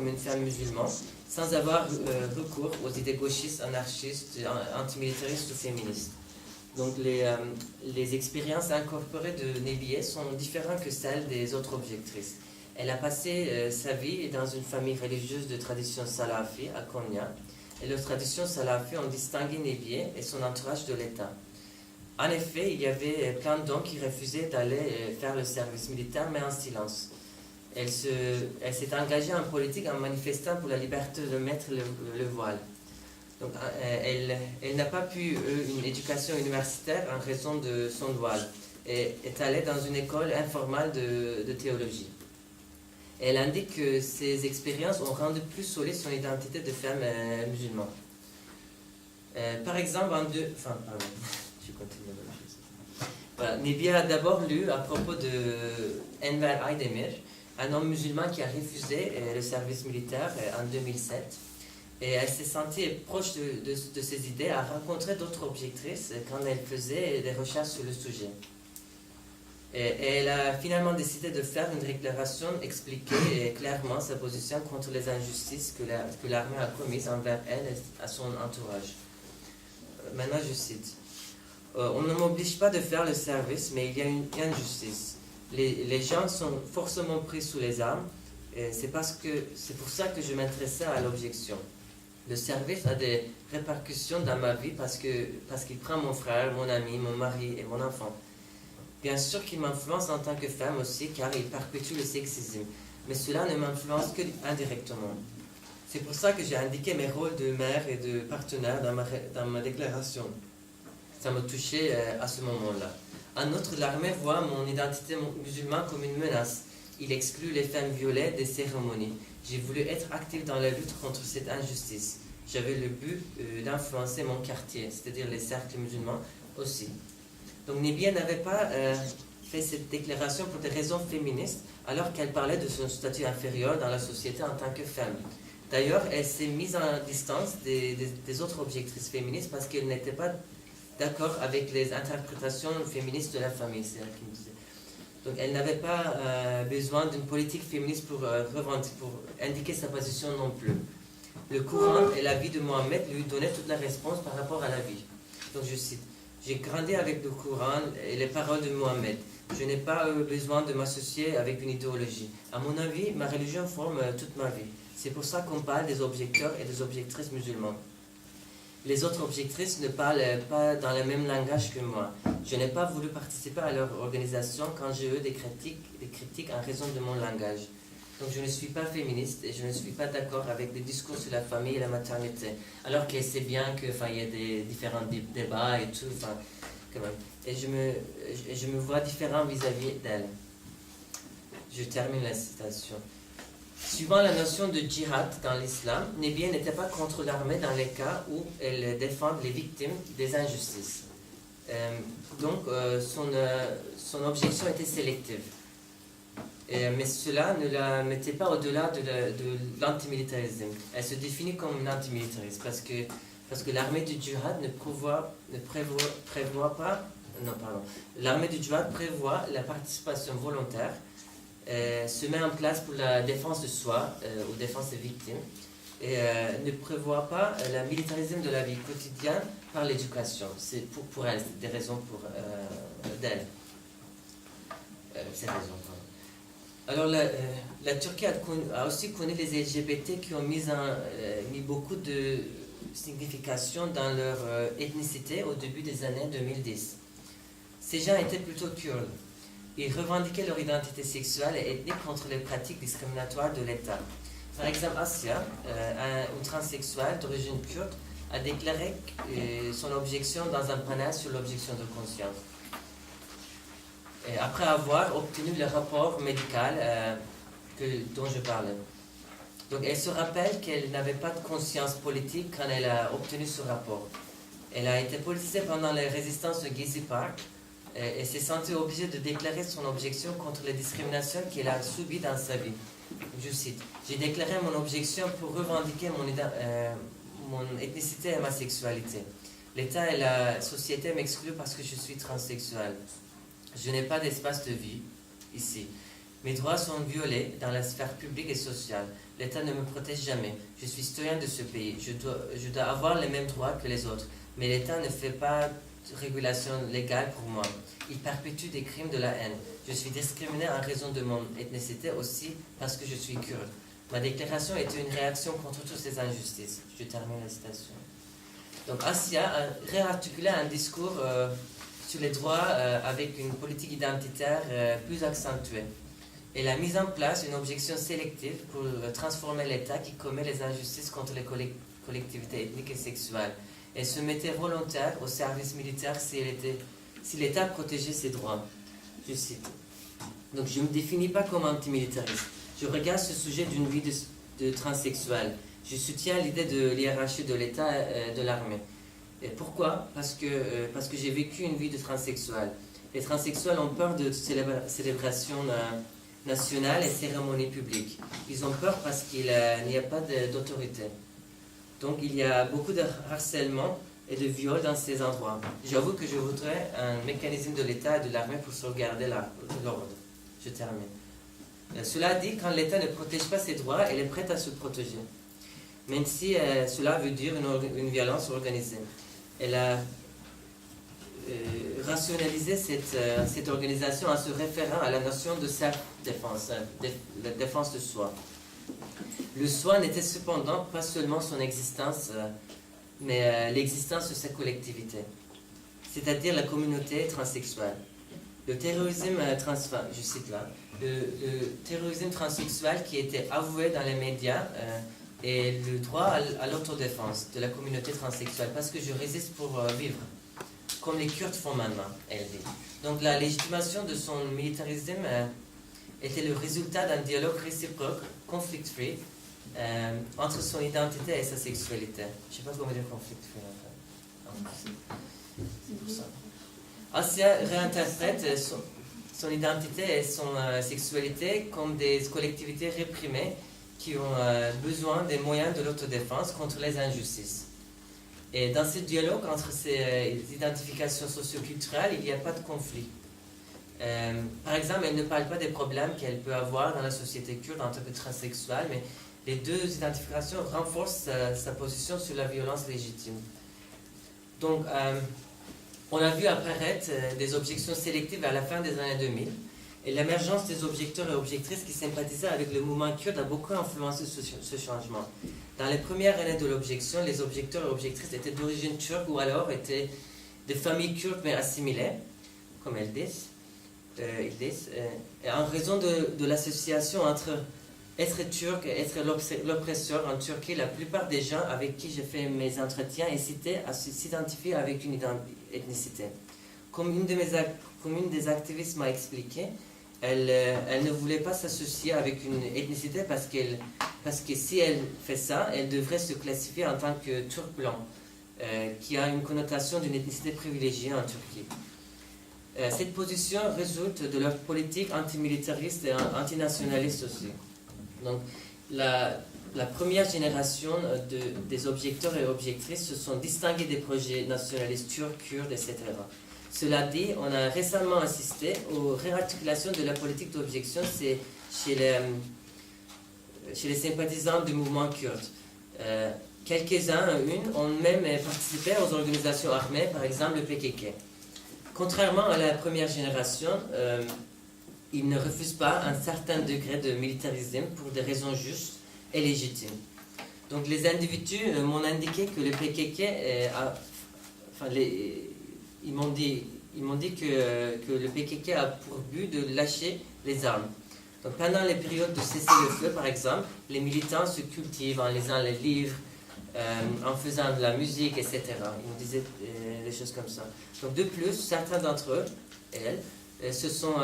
une femme musulmane, sans avoir recours aux idées gauchistes, anarchistes, antimilitaristes ou féministes. Donc les expériences incorporées de Nebiye sont différentes que celles des autres objectrices. Elle a passé sa vie dans une famille religieuse de tradition salafi à Konya, et les traditions salafi ont distingué Nebiye et son entourage de l'État. En effet, il y avait plein d'hommes qui refusaient d'aller faire le service militaire, mais en silence. Elle s'est engagée en politique en manifestant pour la liberté de mettre le voile. Donc, elle n'a pas pu une éducation universitaire en raison de son voile et est allée dans une école informelle de théologie. Elle indique que ces expériences ont rendu plus solide son identité de femme musulmane. Par exemple, je continue. Voilà. Nebiye a d'abord lu à propos de Enver Aydemir, un homme musulman qui a refusé le service militaire en 2007. Et elle s'est sentie proche de ses idées, a rencontré d'autres objectrices quand elle faisait des recherches sur le sujet. Et elle a finalement décidé de faire une déclaration expliquer clairement sa position contre les injustices que l'armée a commises envers elle et à son entourage. Maintenant, je cite. On ne m'oblige pas de faire le service, mais il y a une injustice. Les gens sont forcément pris sous les armes, et c'est pour ça que je m'intéressais à l'objection. Le service a des répercussions dans ma vie parce qu'il prend mon frère, mon ami, mon mari et mon enfant. Bien sûr qu'il m'influence en tant que femme aussi, car il perpétue le sexisme, mais cela ne m'influence que indirectement. C'est pour ça que j'ai indiqué mes rôles de mère et de partenaire dans ma déclaration. Ça m'a touché à ce moment-là. En outre, l'armée voit mon identité musulmane comme une menace. Il exclut les femmes violées des cérémonies. J'ai voulu être active dans la lutte contre cette injustice. J'avais le but d'influencer mon quartier, c'est-à-dire les cercles musulmans aussi. Donc Nebiye n'avait pas fait cette déclaration pour des raisons féministes, alors qu'elle parlait de son statut inférieur dans la société en tant que femme. D'ailleurs, elle s'est mise en distance des autres objectrices féministes parce qu'elle n'était pas d'accord avec les interprétations féministes de la famille. C'est elle qui me disait. Donc elle n'avait pas besoin d'une politique féministe pour indiquer sa position non plus. Le Coran et la vie de Mohammed lui donnaient toute la réponse par rapport à la vie. Donc je cite, « J'ai grandi avec le Coran et les paroles de Mohammed. Je n'ai pas besoin de m'associer avec une idéologie. À mon avis, ma religion forme toute ma vie. C'est pour ça qu'on parle des objecteurs et des objectrices musulmanes. Les autres objectrices ne parlent pas dans le même langage que moi. Je n'ai pas voulu participer à leur organisation quand j'ai eu des critiques en raison de mon langage. Donc je ne suis pas féministe et je ne suis pas d'accord avec les discours sur la famille et la maternité. Alors qu'elle sait bien qu'il y a des différents débats et tout. Quand même. Et je me vois différent vis-à-vis d'elle. Je termine la citation. Suivant la notion de djihad dans l'islam, Nebiye n'était pas contre l'armée dans les cas où elle défend les victimes des injustices. Donc son objection était sélective. Mais cela ne la mettait pas au-delà de l'antimilitarisme. Elle se définit comme une antimilitariste parce que l'armée du djihad l'armée du djihad prévoit la participation volontaire, se met en place pour la défense de soi ou défense des victimes et ne prévoit pas la militarisation de la vie quotidienne par l'éducation. C'est pour elle, c'est des raisons d'elle. Ces raisons, pardon. Alors la Turquie a aussi connu les LGBT qui ont mis beaucoup de signification dans leur ethnicité au début des années 2010. Ces gens étaient plutôt kurdes. Ils revendiquaient leur identité sexuelle et ethnique contre les pratiques discriminatoires de l'État. Par exemple, Asya, une transsexuelle d'origine kurde, a déclaré son objection dans un panel sur l'objection de conscience. Et après avoir obtenu le rapport médical dont je parlais. Donc elle se rappelle qu'elle n'avait pas de conscience politique quand elle a obtenu ce rapport. Elle a été politisée pendant les résistances de Gezi Park et s'est sentie obligée de déclarer son objection contre les discriminations qu'elle a subies dans sa vie. Je cite, « J'ai déclaré mon objection pour revendiquer mon ethnicité et ma sexualité. L'État et la société m'excluent parce que je suis transsexuelle. Je n'ai pas d'espace de vie ici. Mes droits sont violés dans la sphère publique et sociale. L'État ne me protège jamais. Je suis citoyen de ce pays. Je dois avoir les mêmes droits que les autres. Mais l'État ne fait pas de régulation légale pour moi. Il perpétue des crimes de la haine. Je suis discriminé en raison de mon ethnicité aussi parce que je suis kurde. Ma déclaration était une réaction contre toutes ces injustices. » Je termine la citation. Donc Asya a réarticulé un discours sur les droits avec une politique identitaire plus accentuée. Elle a mis en place une objection sélective pour transformer l'État qui commet les injustices contre les collectivités ethniques et sexuelles. Elle se mettait volontaire au service militaire si l'État protégeait ses droits. Je cite. Donc je ne me définis pas comme antimilitariste. Je regarde ce sujet d'une vie de transsexuel. Je soutiens l'idée de l'hiérarchie de l'État et de l'armée. Et pourquoi ? Parce que j'ai vécu une vie de transsexuel. Les transsexuels ont peur de célébrations nationales et cérémonies publiques. Ils ont peur parce qu'il n'y a pas d'autorité. Donc il y a beaucoup de harcèlement et de viol dans ces endroits. J'avoue que je voudrais un mécanisme de l'État et de l'armée pour sauvegarder l'ordre. Je termine. Cela dit, quand l'État ne protège pas ses droits, elle est prête à se protéger. Même si cela veut dire une violence organisée. Elle a rationalisé cette organisation en se référant à la notion de self-défense, la défense de soi. Le soi n'était cependant pas seulement son existence, mais l'existence de sa collectivité, c'est-à-dire la communauté transsexuelle. Le terrorisme je cite là, le terrorisme transsexuel qui était avoué dans les médias et le droit à l'autodéfense de la communauté transsexuelle, parce que je résiste pour vivre, comme les Kurdes font maintenant, elle dit. Donc la légitimation de son militarisme était le résultat d'un dialogue réciproque, conflict-free, entre son identité et sa sexualité. Je ne sais pas comment dire conflict-free en fait. C'est pour ça. Asya réinterprète son identité et son sexualité comme des collectivités réprimées qui ont besoin des moyens de l'autodéfense contre les injustices. Et dans ce dialogue entre ces identifications socioculturelles, il n'y a pas de conflit. Par exemple, elle ne parle pas des problèmes qu'elle peut avoir dans la société kurde en tant que transsexuelle, mais les deux identifications renforcent sa position sur la violence légitime. Donc, on a vu apparaître des objections sélectives à la fin des années 2000, et l'émergence des objecteurs et objectrices qui sympathisaient avec le mouvement kurde a beaucoup influencé ce changement. Dans les premières années de l'objection, les objecteurs et objectrices étaient d'origine turque ou alors étaient des familles kurdes mais assimilées, comme elles disent. Et en raison de l'association entre être turc et être l'oppresseur en Turquie, la plupart des gens avec qui j'ai fait mes entretiens hésitaient à s'identifier avec une ethnicité. Comme une des activistes m'a expliqué, elle ne voulait pas s'associer avec une ethnicité parce que si elle fait ça, elle devrait se classifier en tant que turc blanc, qui a une connotation d'une ethnicité privilégiée en Turquie. Cette position résulte de leur politique antimilitariste et antinationaliste aussi. Donc, la première génération des objecteurs et objectrices se sont distingués des projets nationalistes turcs, kurdes, etc. Cela dit, on a récemment assisté aux réarticulations de la politique d'objection chez les sympathisants du mouvement kurde. Quelques-uns, ont même participé aux organisations armées, par exemple le PKK. Contrairement à la première génération, ils ne refusent pas un certain degré de militarisme pour des raisons justes et légitimes. Donc les individus m'ont indiqué que le PKK ils m'ont dit ils m'ont dit que le PKK a pour but de lâcher les armes. Donc pendant les périodes de cessez-le-feu, par exemple, les militants se cultivent en lisant les livres, en faisant de la musique, etc. Ils me disaient des choses comme ça. Donc de plus, certains d'entre eux, et elles, se sont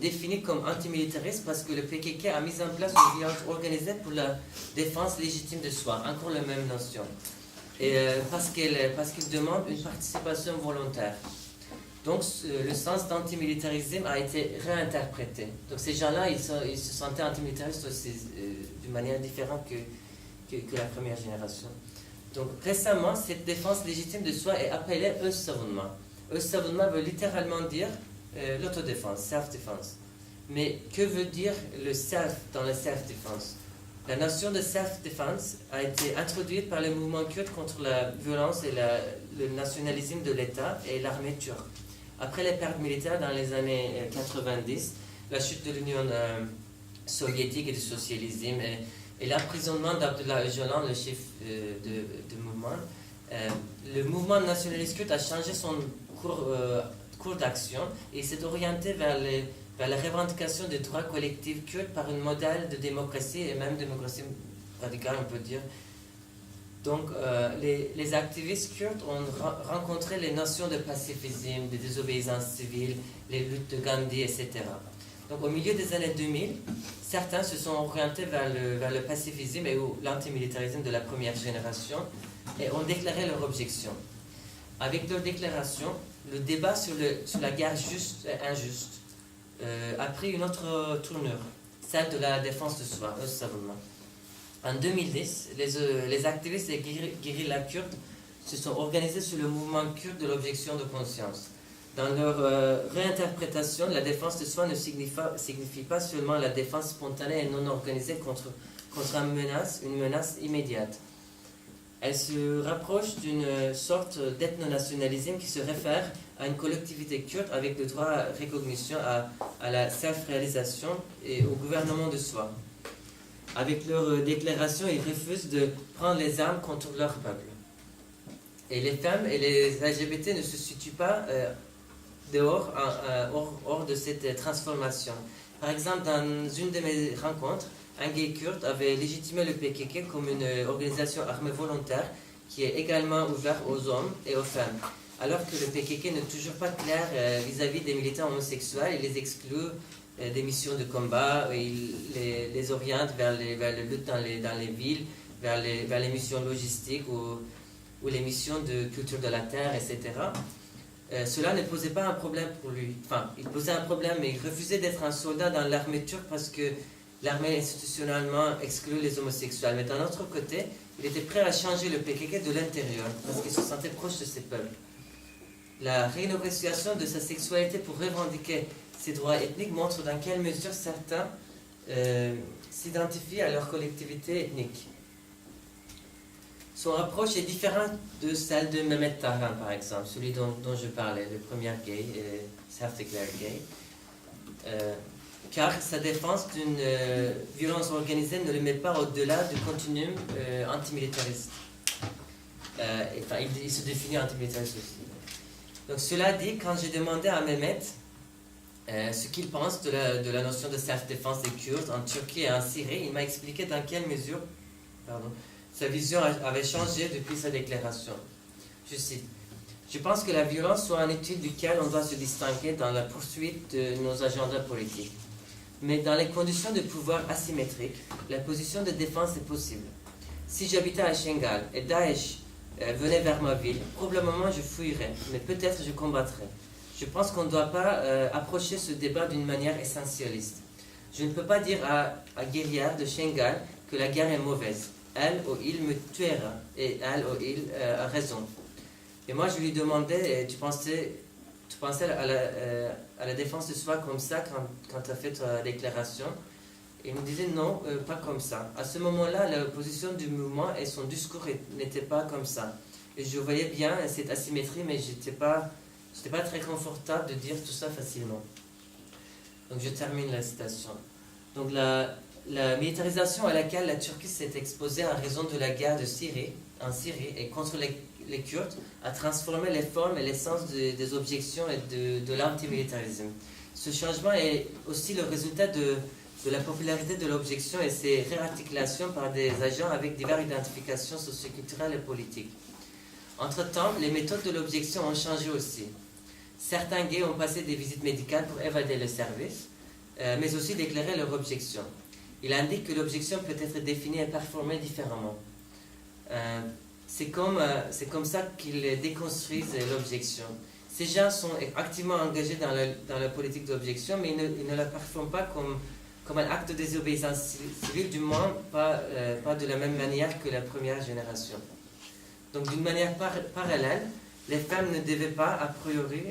définis comme antimilitaristes parce que le PKK a mis en place une violence organisée pour la défense légitime de soi. Encore la même notion. Et parce qu'ils demandent une participation volontaire. Donc le sens d'antimilitarisme a été réinterprété. Donc ces gens-là, ils se sentaient antimilitaristes aussi d'une manière différente que la première génération. Donc récemment, cette défense légitime de soi est appelée Özsavunma. Özsavunma veut littéralement dire l'autodéfense, self-defense. Mais que veut dire le self dans le self-defense? La notion de self-defense a été introduite par le mouvement kurde contre la violence et le nationalisme de l'État et l'armée turque. Après les pertes militaires dans les années 90, la chute de l'Union soviétique et du socialisme et l'emprisonnement d'Abdullah Öcalan, le chef du mouvement, le mouvement nationaliste kurde a changé son cours d'action et s'est orienté vers la revendication des droits collectifs kurdes par un modèle de démocratie et même démocratie radicale, on peut dire. Donc, les activistes kurdes ont rencontré les notions de pacifisme, de désobéissance civile, les luttes de Gandhi, etc. Donc, au milieu des années 2000, certains se sont orientés vers le pacifisme et l'antimilitarisme de la première génération et ont déclaré leur objection. Avec leur déclaration, le débat sur la guerre juste et injuste a pris une autre tournure, celle de la défense de soi, Özsavunma. En 2010, les activistes et guérillas kurdes se sont organisés sur le mouvement kurde de l'objection de conscience. Dans leur réinterprétation, la défense de soi ne signifie pas seulement la défense spontanée et non organisée contre une menace immédiate. Elle se rapproche d'une sorte d'ethno-nationalisme qui se réfère à une collectivité kurde avec le droit à recognition, à la self-réalisation et au gouvernement de soi. Avec leur déclaration, ils refusent de prendre les armes contre leur peuple. Et les femmes et les LGBT ne se situent pas hors de cette transformation. Par exemple, dans une de mes rencontres, un gay kurde avait légitimé le PKK comme une organisation armée volontaire qui est également ouverte aux hommes et aux femmes. Alors que le PKK n'est toujours pas clair vis-à-vis des militants homosexuels, il les exclut des missions de combat, il les oriente vers les luttes dans les villes, vers les missions logistiques ou les missions de culture de la terre, etc. Cela ne posait pas un problème pour lui. Enfin, il posait un problème, mais il refusait d'être un soldat dans l'armée turque parce que l'armée institutionnellement exclut les homosexuels. Mais d'un autre côté, il était prêt à changer le PKK de l'intérieur parce qu'il se sentait proche de ses peuples. La renégociation de sa sexualité pour revendiquer ses droits ethniques montre dans quelle mesure certains s'identifient à leur collectivité ethnique. Son approche est différente de celle de Mehmet Tarhan, par exemple, celui dont je parlais, le premier gay, self-declared gay. Car sa défense d'une violence organisée ne le met pas au-delà du continuum antimilitariste. Il se définit antimilitariste aussi. Donc cela dit, quand j'ai demandé à Mehmet ce qu'il pense de la notion de self-défense des Kurdes en Turquie et en Syrie, il m'a expliqué dans quelle mesure sa vision avait changé depuis sa déclaration. Je cite: « Je pense que la violence soit un outil duquel on doit se distinguer dans la poursuite de nos agendas politiques. Mais dans les conditions de pouvoir asymétriques, la position de défense est possible. Si j'habitais à Shengal et Daesh venait vers ma ville, probablement je fuirais, mais peut-être je combattrais. Je pense qu'on ne doit pas approcher ce débat d'une manière essentialiste. Je ne peux pas dire à guerrière de Shengal que la guerre est mauvaise. Elle ou il me tuera, et elle ou il a raison. » Et moi je lui demandais, tu pensais à la défense de soi comme ça quand tu as fait ta déclaration? Et il me disait non, pas comme ça. À ce moment-là, la position du mouvement et son discours n'étaient pas comme ça. Et je voyais bien cette asymétrie, mais je n'étais pas très confortable de dire tout ça facilement. Donc je termine la citation. Donc la militarisation à laquelle la Turquie s'est exposée en raison de la guerre en Syrie et contre les Kurdes à transformer les formes et l'essence des objections et de l'antimilitarisme. Ce changement est aussi le résultat de la popularité de l'objection et ses réarticulations par des agents avec diverses identifications socioculturelles et politiques. Entre-temps, les méthodes de l'objection ont changé aussi. Certains gays ont passé des visites médicales pour évader le service, mais aussi d'éclairer leur objection. Il indique que l'objection peut être définie et performée différemment. C'est comme ça qu'ils déconstruisent l'objection. Ces gens sont activement engagés dans la politique d'objection, mais ils ne la performent pas comme un acte de désobéissance civile, du moins pas de la même manière que la première génération. Donc d'une manière parallèle, les femmes ne devaient pas, a priori,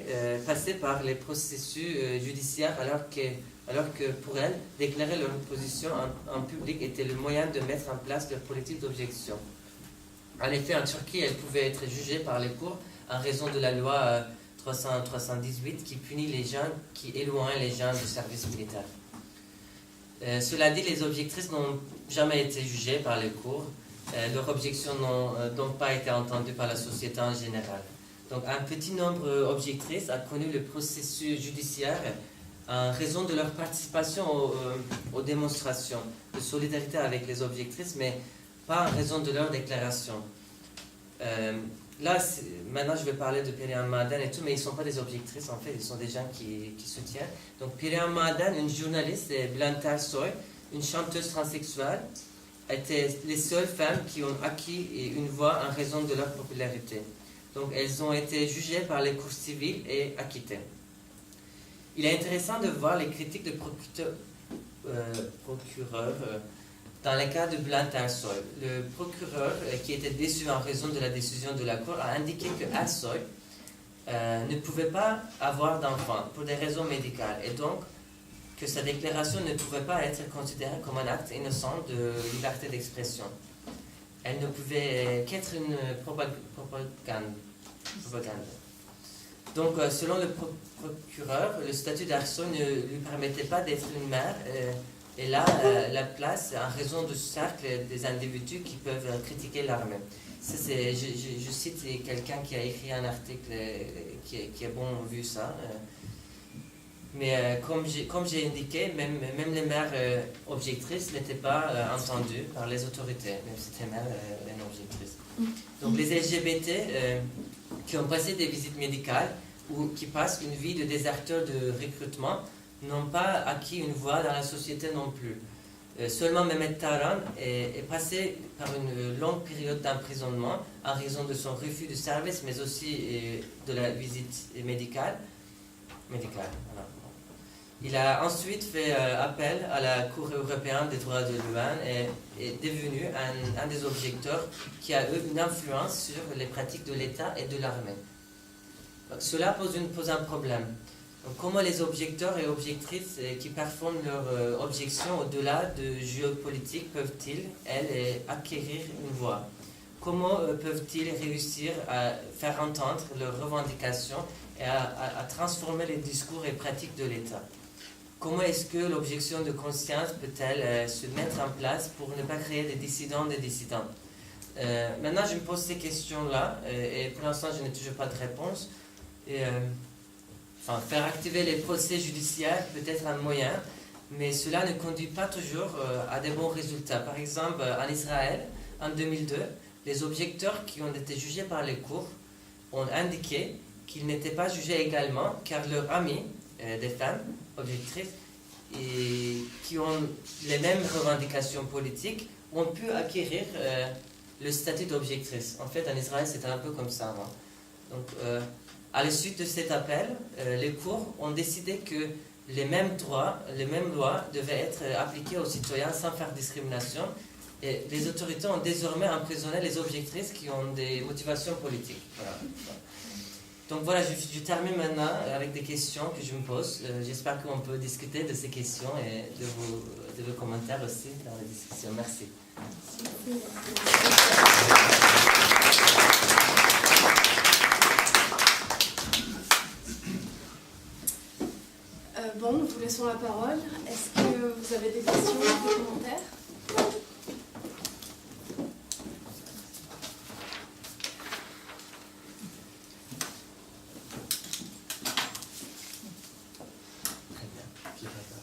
passer par les processus judiciaires, alors que pour elles, déclarer leur position en public était le moyen de mettre en place leur politique d'objection. En effet, en Turquie, elles pouvaient être jugées par les cours en raison de la loi 318 qui punit les gens qui éloignent les gens du service militaire. Cela dit, les objectrices n'ont jamais été jugées par les cours. Leurs objections n'ont donc pas été entendues par la société en général. Donc, un petit nombre d'objectrices a connu le processus judiciaire en raison de leur participation aux démonstrations de solidarité avec les objectrices, mais pas en raison de leur déclaration. Là, maintenant, je vais parler de Perihan Maden et tout, mais ils ne sont pas des objectrices, en fait, ils sont des gens qui soutiennent. Donc, Perihan Maden, une journaliste, et Bülent Ersoy, une chanteuse transsexuelle, étaient les seules femmes qui ont acquis une voix en raison de leur popularité. Donc, elles ont été jugées par les cours civils et acquittées. Il est intéressant de voir les critiques de procureurs dans le cas de Bülent Ersoy. Le procureur, qui était déçu en raison de la décision de la Cour, a indiqué que Ersoy ne pouvait pas avoir d'enfant pour des raisons médicales et donc que sa déclaration ne pouvait pas être considérée comme un acte innocent de liberté d'expression. Elle ne pouvait qu'être une propagande. Donc, selon le procureur, le statut d'Ersoy ne lui permettait pas d'être une mère et là, la place en raison du cercle des individus qui peuvent critiquer l'armée. Je cite quelqu'un qui a écrit un article qui a bon vu ça. Mais comme j'ai indiqué, même les mères objectrices n'étaient pas entendues par les autorités, même si c'était mères et non objectrices. Donc les LGBT qui ont passé des visites médicales ou qui passent une vie de déserteurs de recrutement n'ont pas acquis une voix dans la société non plus. Seulement Mehmet Tarhan est passé par une longue période d'emprisonnement en raison de son refus de service, mais aussi de la visite médicale. Voilà. Il a ensuite fait appel à la Cour européenne des droits de l'homme et est devenu un des objecteurs qui a eu une influence sur les pratiques de l'État et de l'armée. Cela pose un problème. Donc, comment les objecteurs et objectrices qui performent leur objection au-delà de géopolitique peuvent-ils, elles, acquérir une voix? Comment peuvent-ils réussir à faire entendre leurs revendications et à transformer les discours et pratiques de l'État? Comment est-ce que l'objection de conscience peut-elle se mettre en place pour ne pas créer des dissidents des dissidents? Maintenant, je me pose ces questions-là et pour l'instant, je n'ai toujours pas de réponse. Faire activer les procès judiciaires peut être un moyen, mais cela ne conduit pas toujours à de bons résultats. Par exemple, en Israël, en 2002, les objecteurs qui ont été jugés par les cours ont indiqué qu'ils n'étaient pas jugés également car leurs amis, des femmes objectrices, et qui ont les mêmes revendications politiques, ont pu acquérir le statut d'objectrice. En fait, en Israël, c'était un peu comme ça. Donc, à la suite de cet appel, les cours ont décidé que les mêmes droits, les mêmes lois devaient être appliquées aux citoyens sans faire discrimination. Et les autorités ont désormais emprisonné les objectrices qui ont des motivations politiques. Voilà. Donc voilà, je termine maintenant avec des questions que je me pose. J'espère qu'on peut discuter de ces questions et de vos commentaires aussi dans la discussion. Merci.
Bon, nous vous laissons la parole. Est-ce que vous avez des questions ou des commentaires?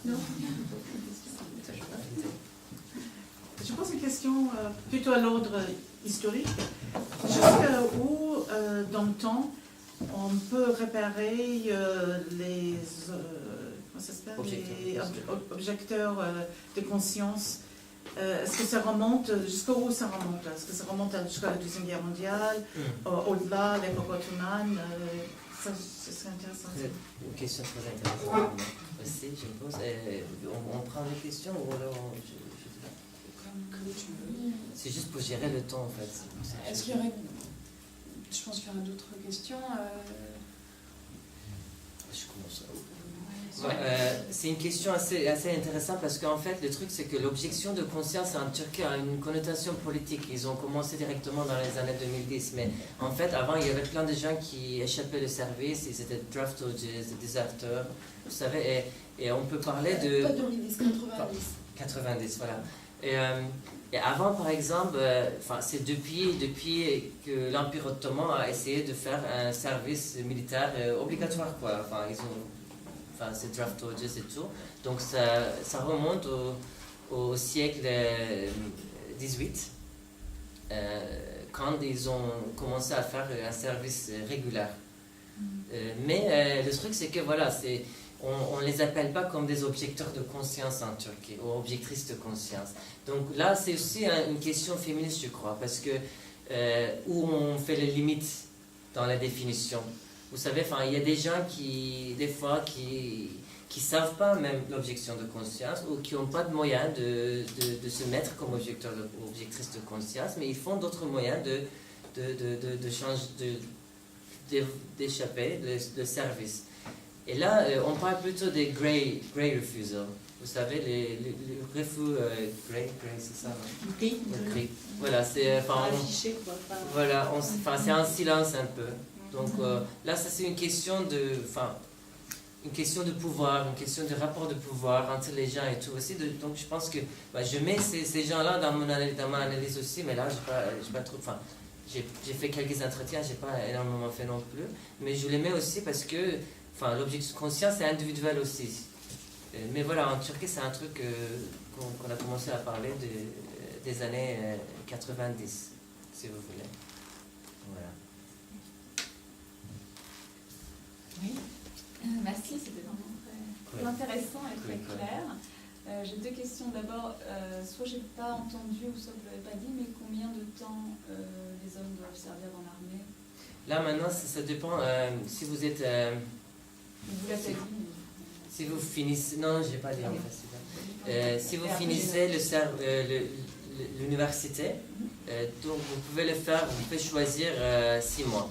Non. Je pose une question plutôt à l'ordre historique. Jusqu'où, dans le temps, on peut réparer les, comment ça s'appelle, les objecteurs de conscience? Est-ce que ça remonte, jusqu'où ça remonte? Est-ce que ça remonte jusqu'à la Deuxième Guerre mondiale, au-delà, l'époque ottomane? Ça serait intéressant.
Une question très intéressante aussi, je pense. On prend les questions ou alors c'est juste pour gérer le temps en fait.
Est-ce qu'il y aurait... Je pense qu'il y aura d'autres questions.
Je commence. C'est une question assez intéressante parce qu'en fait le truc c'est que l'objection de conscience en Turquie a une connotation politique. Ils ont commencé directement dans les années 2010, mais en fait avant il y avait plein de gens qui échappaient le service, ils étaient draftoges, des déserteurs, vous savez, et on peut parler de...
Pas 2010, 90.
90, voilà. Et avant, par exemple, c'est depuis que l'Empire ottoman a essayé de faire un service militaire obligatoire, quoi. C'est draftoges et tout. Donc ça remonte au siècle XVIII, quand ils ont commencé à faire un service régulier. Mais le truc, c'est que voilà, on ne les appelle pas comme des objecteurs de conscience en Turquie, ou objectrices de conscience. Donc là, c'est aussi une question féministe, je crois, parce que où on fait les limites dans la définition. Vous savez, il y a des gens qui savent pas même l'objection de conscience, ou qui n'ont pas de moyens de se mettre comme objectrice de conscience, mais ils font d'autres moyens d'échapper le service. Et là, on parle plutôt des grey refusals. Vous savez, les refus grey, c'est ça?
Gris.
Gris. Voilà, c'est...
affiché, quoi.
Voilà, c'est un silence un peu. Donc là, ça c'est une question de pouvoir, une question de rapport de pouvoir entre les gens et tout aussi. Donc je pense que je mets ces gens-là dans ma analyse aussi, mais là, j'ai pas trop... J'ai fait quelques entretiens, j'ai pas énormément fait non plus, mais je les mets aussi parce que l'objectif de conscience est individuel aussi. Mais voilà, en Turquie, c'est un truc qu'on a commencé à parler des années 90, si vous voulez. Voilà.
Oui, merci, c'était vraiment très intéressant et très clair. J'ai deux questions. D'abord, soit je n'ai pas entendu, ou soit vous ne l'avez pas dit, mais combien de temps les hommes doivent servir dans l'armée?
Là, maintenant, ça dépend. Si vous êtes...
Vous l'avez dit.
Si vous finissez... Non, je n'ai pas dit en fait. Si vous finissez l'université, donc vous pouvez le faire, vous pouvez choisir 6 mois.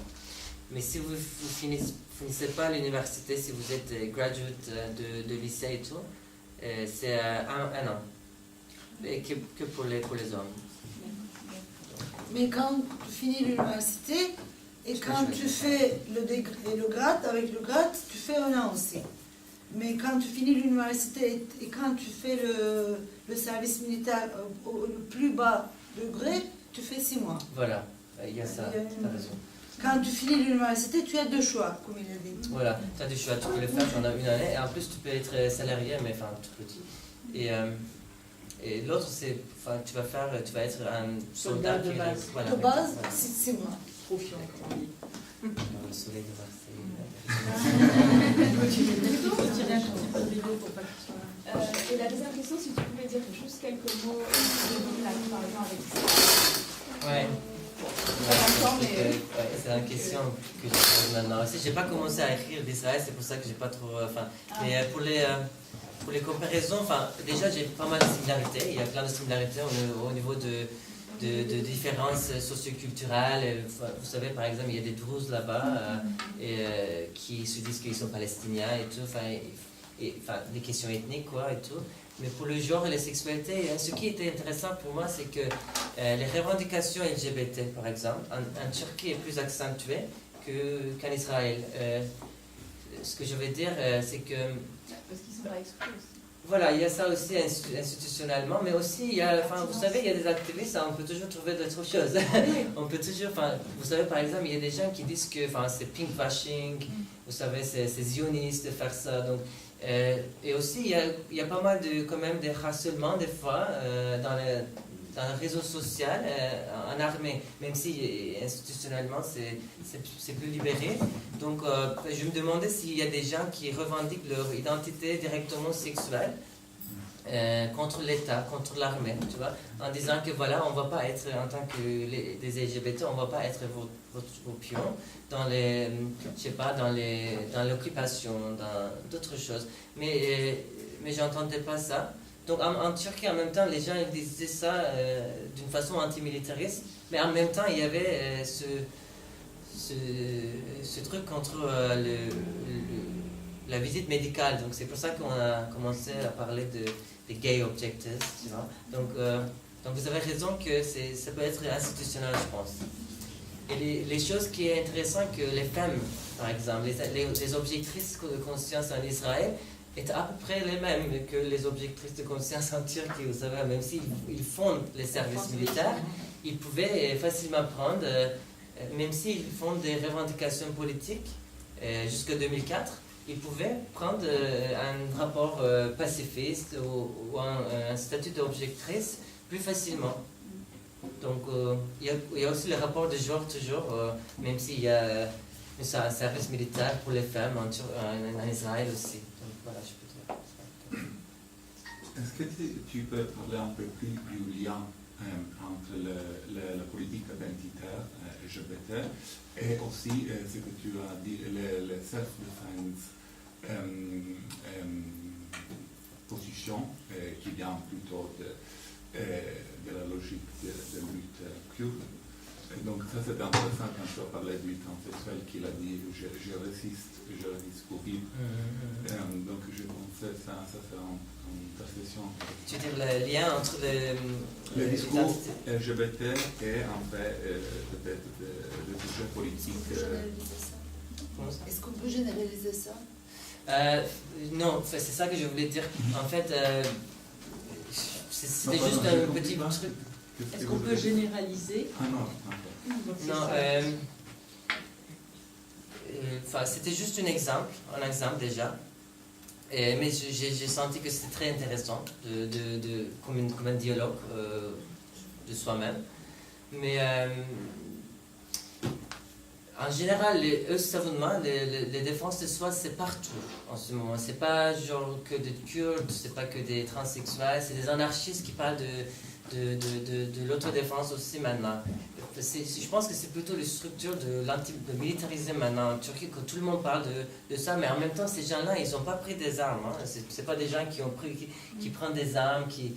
Mais si vous ne finissez pas l'université, si vous êtes graduate de lycée et tout, c'est un an. Et que pour les hommes.
Mais quand tu finis l'université et quand tu fais le grade, avec le grade, tu fais un an aussi. Mais quand tu finis l'université et quand tu fais le service militaire au plus bas degré, tu fais 6 mois.
Voilà, il y a ça, tu as raison.
Quand tu finis l'université, tu as 2 choix, comme il a dit.
Voilà, tu as 2 choix, tu peux le faire pendant 1 année, et en plus tu peux être salarié, mais tout petit. Et l'autre, c'est, tu vas être un soldat
de base.
Voilà,
de base, c'est 6 mois.
Trop chiant, comme on dit.
Le soleil de
Et la deuxième question, si tu pouvais dire juste quelques mots de la comparaison avec ça.
Ouais. C'est la question que je pose maintenant. Aussi, j'ai pas commencé à écrire d'Israël, c'est pour ça que j'ai pas trop. Mais pour les comparaisons, déjà j'ai pas mal de similarités. Il y a plein de similarités au niveau de différences socioculturelles. Vous savez, par exemple, il y a des Druzes là-bas qui se disent qu'ils sont palestiniens et tout. Des questions ethniques, quoi, et tout. Mais pour le genre et la sexualité, ce qui était intéressant pour moi, c'est que les revendications LGBT, par exemple, en Turquie est plus accentuée qu'en Israël. Ce que je veux dire, c'est que...
Parce qu'ils sont pas exclus aussi.
Voilà, il y a ça aussi institutionnellement, mais aussi, il y a, vous savez, il y a des activistes, on peut toujours trouver d'autres choses. On peut toujours, vous savez, par exemple, il y a des gens qui disent que c'est pink washing, vous savez, c'est zioniste de faire ça. Donc, Et aussi, il y a pas mal quand même de harcèlement des fois dans le réseau social, en armée, même si institutionnellement c'est plus libéré. Donc je me demandais s'il y a des gens qui revendiquent leur identité directement sexuelle contre l'État, contre l'armée, tu vois, en disant que voilà, on va pas être, en tant que des LGBT, on va pas être vos pions dans les, je sais pas, dans l'occupation, dans d'autres choses. Mais j'entendais pas ça. Donc en Turquie, en même temps, les gens ils disaient ça d'une façon antimilitariste, mais en même temps, il y avait ce truc contre la visite médicale. Donc c'est pour ça qu'on a commencé à parler des gay objectives, tu vois. Donc vous avez raison que ça peut être institutionnel, je pense. Et les choses qui est intéressant que les femmes, par exemple, les objectrices de conscience en Israël, étaient à peu près les mêmes que les objectrices de conscience en Turquie. Vous savez, même s'ils font les services militaires, ils pouvaient facilement prendre, même s'ils font des revendications politiques, jusqu'en 2004, ils pouvaient prendre un rapport pacifiste ou un statut d'objectrice plus facilement. Donc il y a aussi le rapport de genre toujours, même s'il y a un service militaire pour les femmes en Israël aussi. Donc voilà, je peux dire.
Est-ce que tu peux parler un peu plus du lien entre la politique identitaire LGBT et aussi ce que tu as dit, le self-defense position qui vient plutôt de la logique de lutte kurde. Donc ça c'est intéressant quand tu as parlé du transsexuel qu'il a dit je résiste pour vivre. Donc je pensais ça fait une intercession.
Tu veux dire le lien entre
le discours LGBT et en fait peut-être le sujet politique.
Est-ce qu'on peut généraliser ça?
Non, c'est ça que je voulais dire. En fait, c'était juste un petit truc.
Est-ce qu'on peut généraliser?
Ah non.
Non, c'était juste un exemple déjà. Mais j'ai senti que c'était très intéressant comme un dialogue de soi-même. Mais en général, les défenses de soi, c'est partout en ce moment. C'est pas genre que des Kurdes, c'est pas que des transsexuels, c'est des anarchistes qui parlent de l'autodéfense aussi maintenant. Je pense que c'est plutôt les structures de militariser maintenant en Turquie, que tout le monde parle de ça, mais en même temps, ces gens-là, ils n'ont pas pris des armes. Hein. C'est pas des gens qui prennent des armes, qui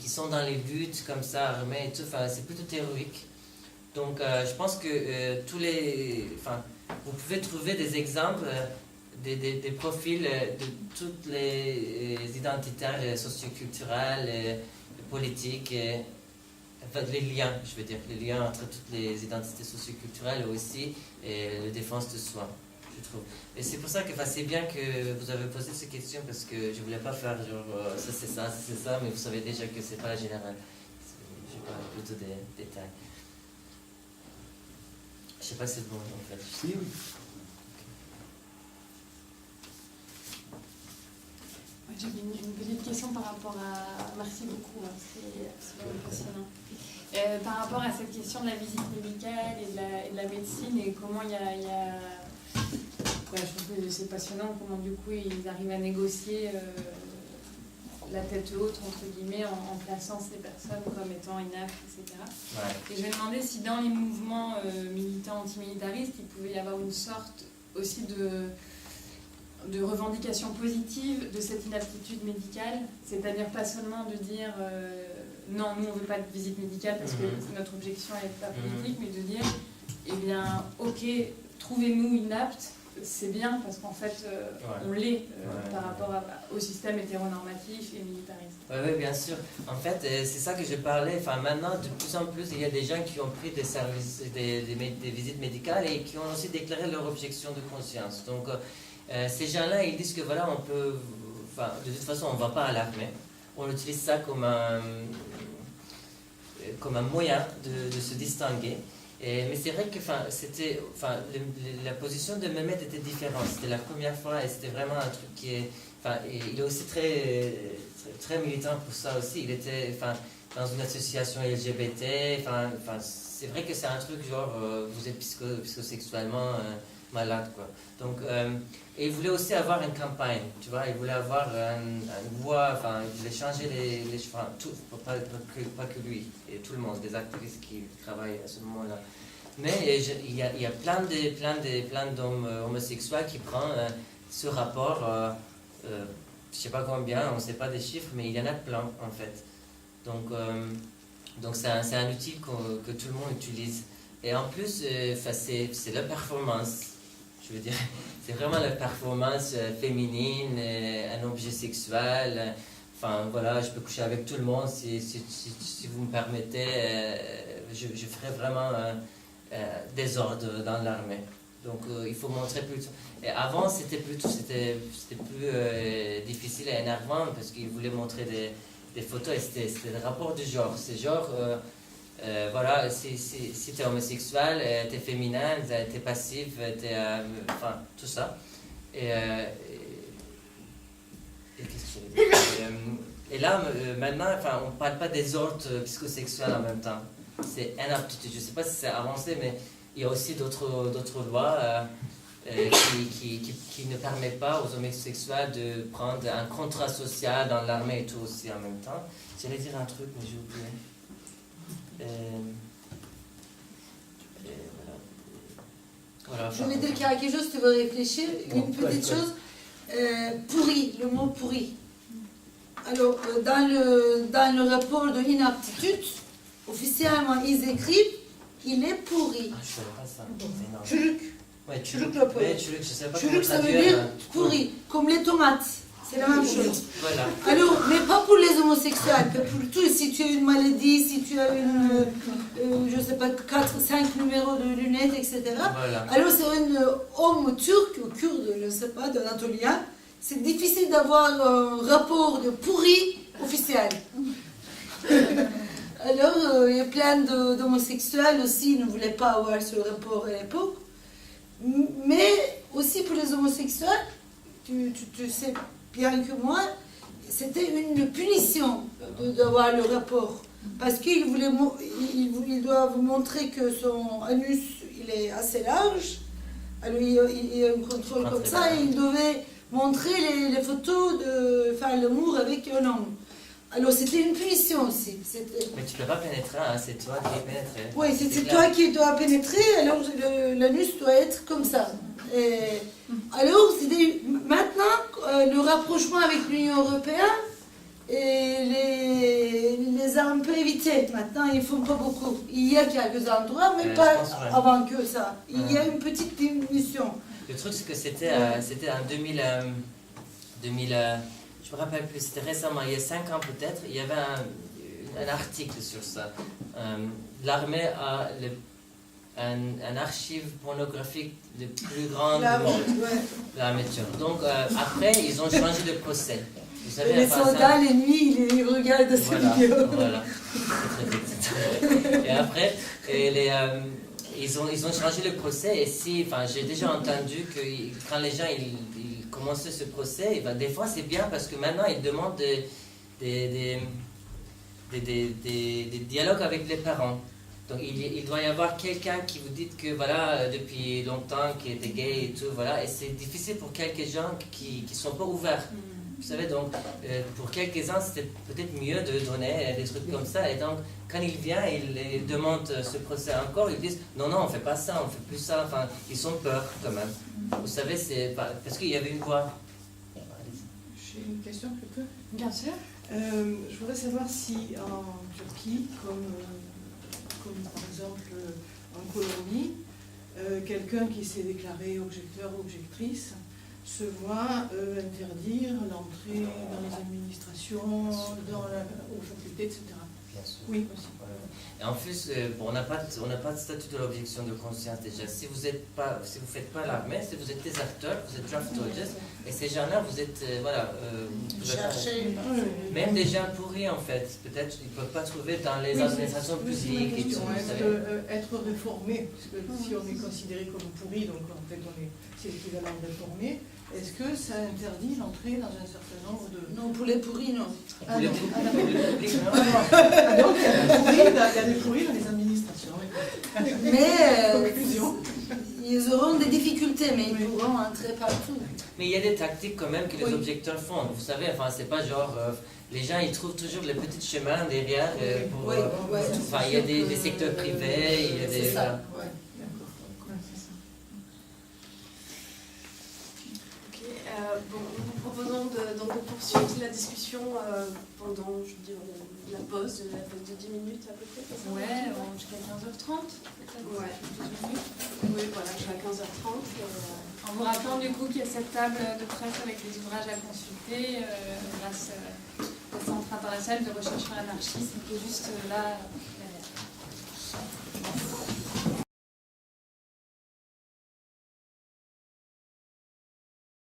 sont dans les luttes comme ça, armés et tout. Enfin, c'est plutôt théorique. Donc, je pense que vous pouvez trouver des exemples, des profils de toutes les identitaires socioculturelles, politiques, les liens, je veux dire, les liens entre toutes les identités socioculturelles aussi, et la défense de soi, je trouve. Et c'est pour ça que c'est bien que vous avez posé ces questions, parce que je ne voulais pas faire genre ça c'est ça, mais vous savez déjà que c'est pas la générale. Je parle plutôt des détails. Je sais pas si c'est bon en fait.
Si, oui.
J'avais une petite question par rapport à... Merci beaucoup, hein, c'est vraiment passionnant. Par rapport à cette question de la visite médicale et de la médecine et comment il y a... Ouais, je trouve que c'est passionnant comment du coup ils arrivent à négocier la tête haute, entre guillemets, en plaçant ces personnes comme étant inaptes, etc. Ouais. Et je me demandais si dans les mouvements militants antimilitaristes, il pouvait y avoir une sorte aussi de revendication positive de cette inaptitude médicale, c'est-à-dire pas seulement de dire non, nous on veut pas de visite médicale parce que notre objection n'est pas politique, mais de dire eh bien ok, trouvez-nous inaptes, c'est bien parce qu'en fait on l'est par rapport au système hétéronormatif et militariste.
Oui, bien sûr. En fait, c'est ça que je parlais. Enfin, maintenant, de plus en plus, il y a des gens qui ont pris des services, des visites médicales et qui ont aussi déclaré leur objection de conscience. Donc, ces gens-là, ils disent que voilà, on peut, de toute façon, on ne va pas à l'armée. On utilise ça comme un moyen de se distinguer. Mais c'est vrai que la position de Mehmet était différente. C'était la première fois et c'était vraiment un truc qui est... il est aussi très militant pour ça aussi. Il était dans une association LGBT. C'est vrai que c'est un truc genre, vous êtes psychosexuellement malade, quoi. Donc, et il voulait aussi avoir une campagne, tu vois. Il voulait avoir une voix, il voulait changer les choses, pas que lui, et tout le monde, des activistes qui travaillent à ce moment-là. Mais il y a plein d'hommes homosexuels qui prennent ce rapport, je ne sais pas combien, on ne sait pas des chiffres, mais il y en a plein, en fait. Donc c'est un outil que tout le monde utilise. Et en plus, c'est la performance. Je veux dire, c'est vraiment la performance féminine, un objet sexuel. Voilà, je peux coucher avec tout le monde si vous me permettez. Je ferai vraiment désordre dans l'armée. Donc il faut montrer plutôt. Et avant, c'était plus difficile et énervant parce qu'ils voulaient montrer des photos et c'était des rapports du genre. C'est genre, voilà, si tu es homosexuel, tu es féminin, tu es passif, tout ça. Et qu'est-ce que je veux dire? Et là, maintenant, on ne parle pas des ordres psychosexuels en même temps. C'est inaptitude. Je ne sais pas si c'est avancé, mais il y a aussi d'autres lois qui ne permettent pas aux homosexuels de prendre un contrat social dans l'armée et tout aussi en même temps. J'allais dire un truc, mais j'ai oublié. Voilà.
Je vais dire qu'il y a quelque chose, tu veux réfléchir, une petite chose. Pourri, le mot pourri. Alors, dans le rapport de l'inaptitude, officiellement, ils écrivent il est pourri.
Ah, je savais pas ça.
Chuluk.
Ouais,
Chuluk, le pourri.
Ouais, chuluk, je sais pas
Chuluk, ça veut
traduire,
dire pourri, comme les tomates. C'est la même chose.
Voilà.
Alors, mais pas pour les homosexuels, mais pour tout. Si tu as une maladie, si tu as je sais pas, 4, 5 numéros de lunettes, etc.
Voilà.
Alors, c'est un homme turc ou kurde, je ne sais pas, d'Anatolien. C'est difficile d'avoir un rapport de pourri officiel. Alors, il y a plein d'homosexuels aussi, ils ne voulaient pas avoir ce rapport à l'époque. Mais aussi pour les homosexuels, tu sais bien que moi, c'était une punition d'avoir le rapport. Parce qu'ils doivent montrer que son anus il est assez large. Alors, il y a un contrôle comme ça et ils devaient montrer les photos de faire l'amour avec un homme. Alors c'était une punition aussi.
Mais tu ne peux pas pénétrer, hein, c'est toi qui pénètres.
Oui, c'est toi qui dois pénétrer, alors l'anus doit être comme ça. Et alors, maintenant, le rapprochement avec l'Union européenne, et les a un peu évités. Maintenant, ils ne font pas beaucoup. Il y a quelques endroits, mais pas avant que ça. Il y a une petite diminution.
Le truc, c'est que c'était en 2000, je me rappelle plus, c'était récemment, il y a 5 ans peut-être, il y avait un article sur ça. L'armée a un archive pornographique le plus grand du monde.
Ouais.
L'armée turque. Donc après, ils ont changé de procès. Vous savez,
les soldats, les nuits, ils regardent cette vidéo.
Voilà. Et après, ils ont changé le procès. Et j'ai déjà entendu que quand les gens ils commençaient ce procès, des fois c'est bien parce que maintenant ils demandent des dialogues avec les parents. Donc il doit y avoir quelqu'un qui vous dit que voilà, depuis longtemps qu'il était gay et tout, voilà, et c'est difficile pour quelques gens qui ne sont pas ouverts. Vous savez, donc pour quelques-uns c'était peut-être mieux de donner des trucs comme ça, et donc quand il vient et il demande ce procès encore, ils disent non, on ne fait pas ça, on ne fait plus ça, enfin ils ont peur quand même. Vous savez, c'est parce qu'il y avait une voix.
J'ai une question, je peux?
Bien sûr.
Je voudrais savoir si en Turquie, comme par exemple en Colombie, quelqu'un qui s'est déclaré objecteur ou objectrice se voit interdire l'entrée dans les administrations, aux facultés, etc.
Bien sûr.
Oui, aussi.
Voilà. Et en plus, bon, on n'a pas de statut de l'objection de conscience déjà. Si vous faites pas l'armée, si vous êtes déserteur, vous êtes draft dodgers, et ces gens-là, vous êtes, même des gens pourris en fait. Peut-être ils ne peuvent pas trouver dans les administrations publiques et tout.
Être réformé, parce que si on est considéré comme pourri, donc en fait c'est l'équivalent de réformé, est-ce que ça interdit l'entrée dans un certain nombre de...
Non, pour les pourris, non.
Pour le public, non.
Donc il y a des pourris dans les administrations.
Mais
Conclusion.
ils auront des difficultés, mais ils pourront entrer partout.
Mais il y a des tactiques quand même que les objecteurs font. Vous savez, enfin, c'est pas genre... les gens, ils trouvent toujours les petits chemins derrière pour... Enfin, il y a des secteurs privés, il y a des...
C'est ça, ouais.
Bon, nous vous proposons de poursuivre la discussion pendant, je dirais, la pause de 10 minutes à peu près.
Ouais, jusqu'à 15h30.
Ouais. 12 minutes. Oui, voilà, jusqu'à 15h30.
En vous rappelant du coup qu'il y a cette table de presse avec des ouvrages à consulter grâce au Centre international de recherche sur l'anarchisme qui est juste là derrière.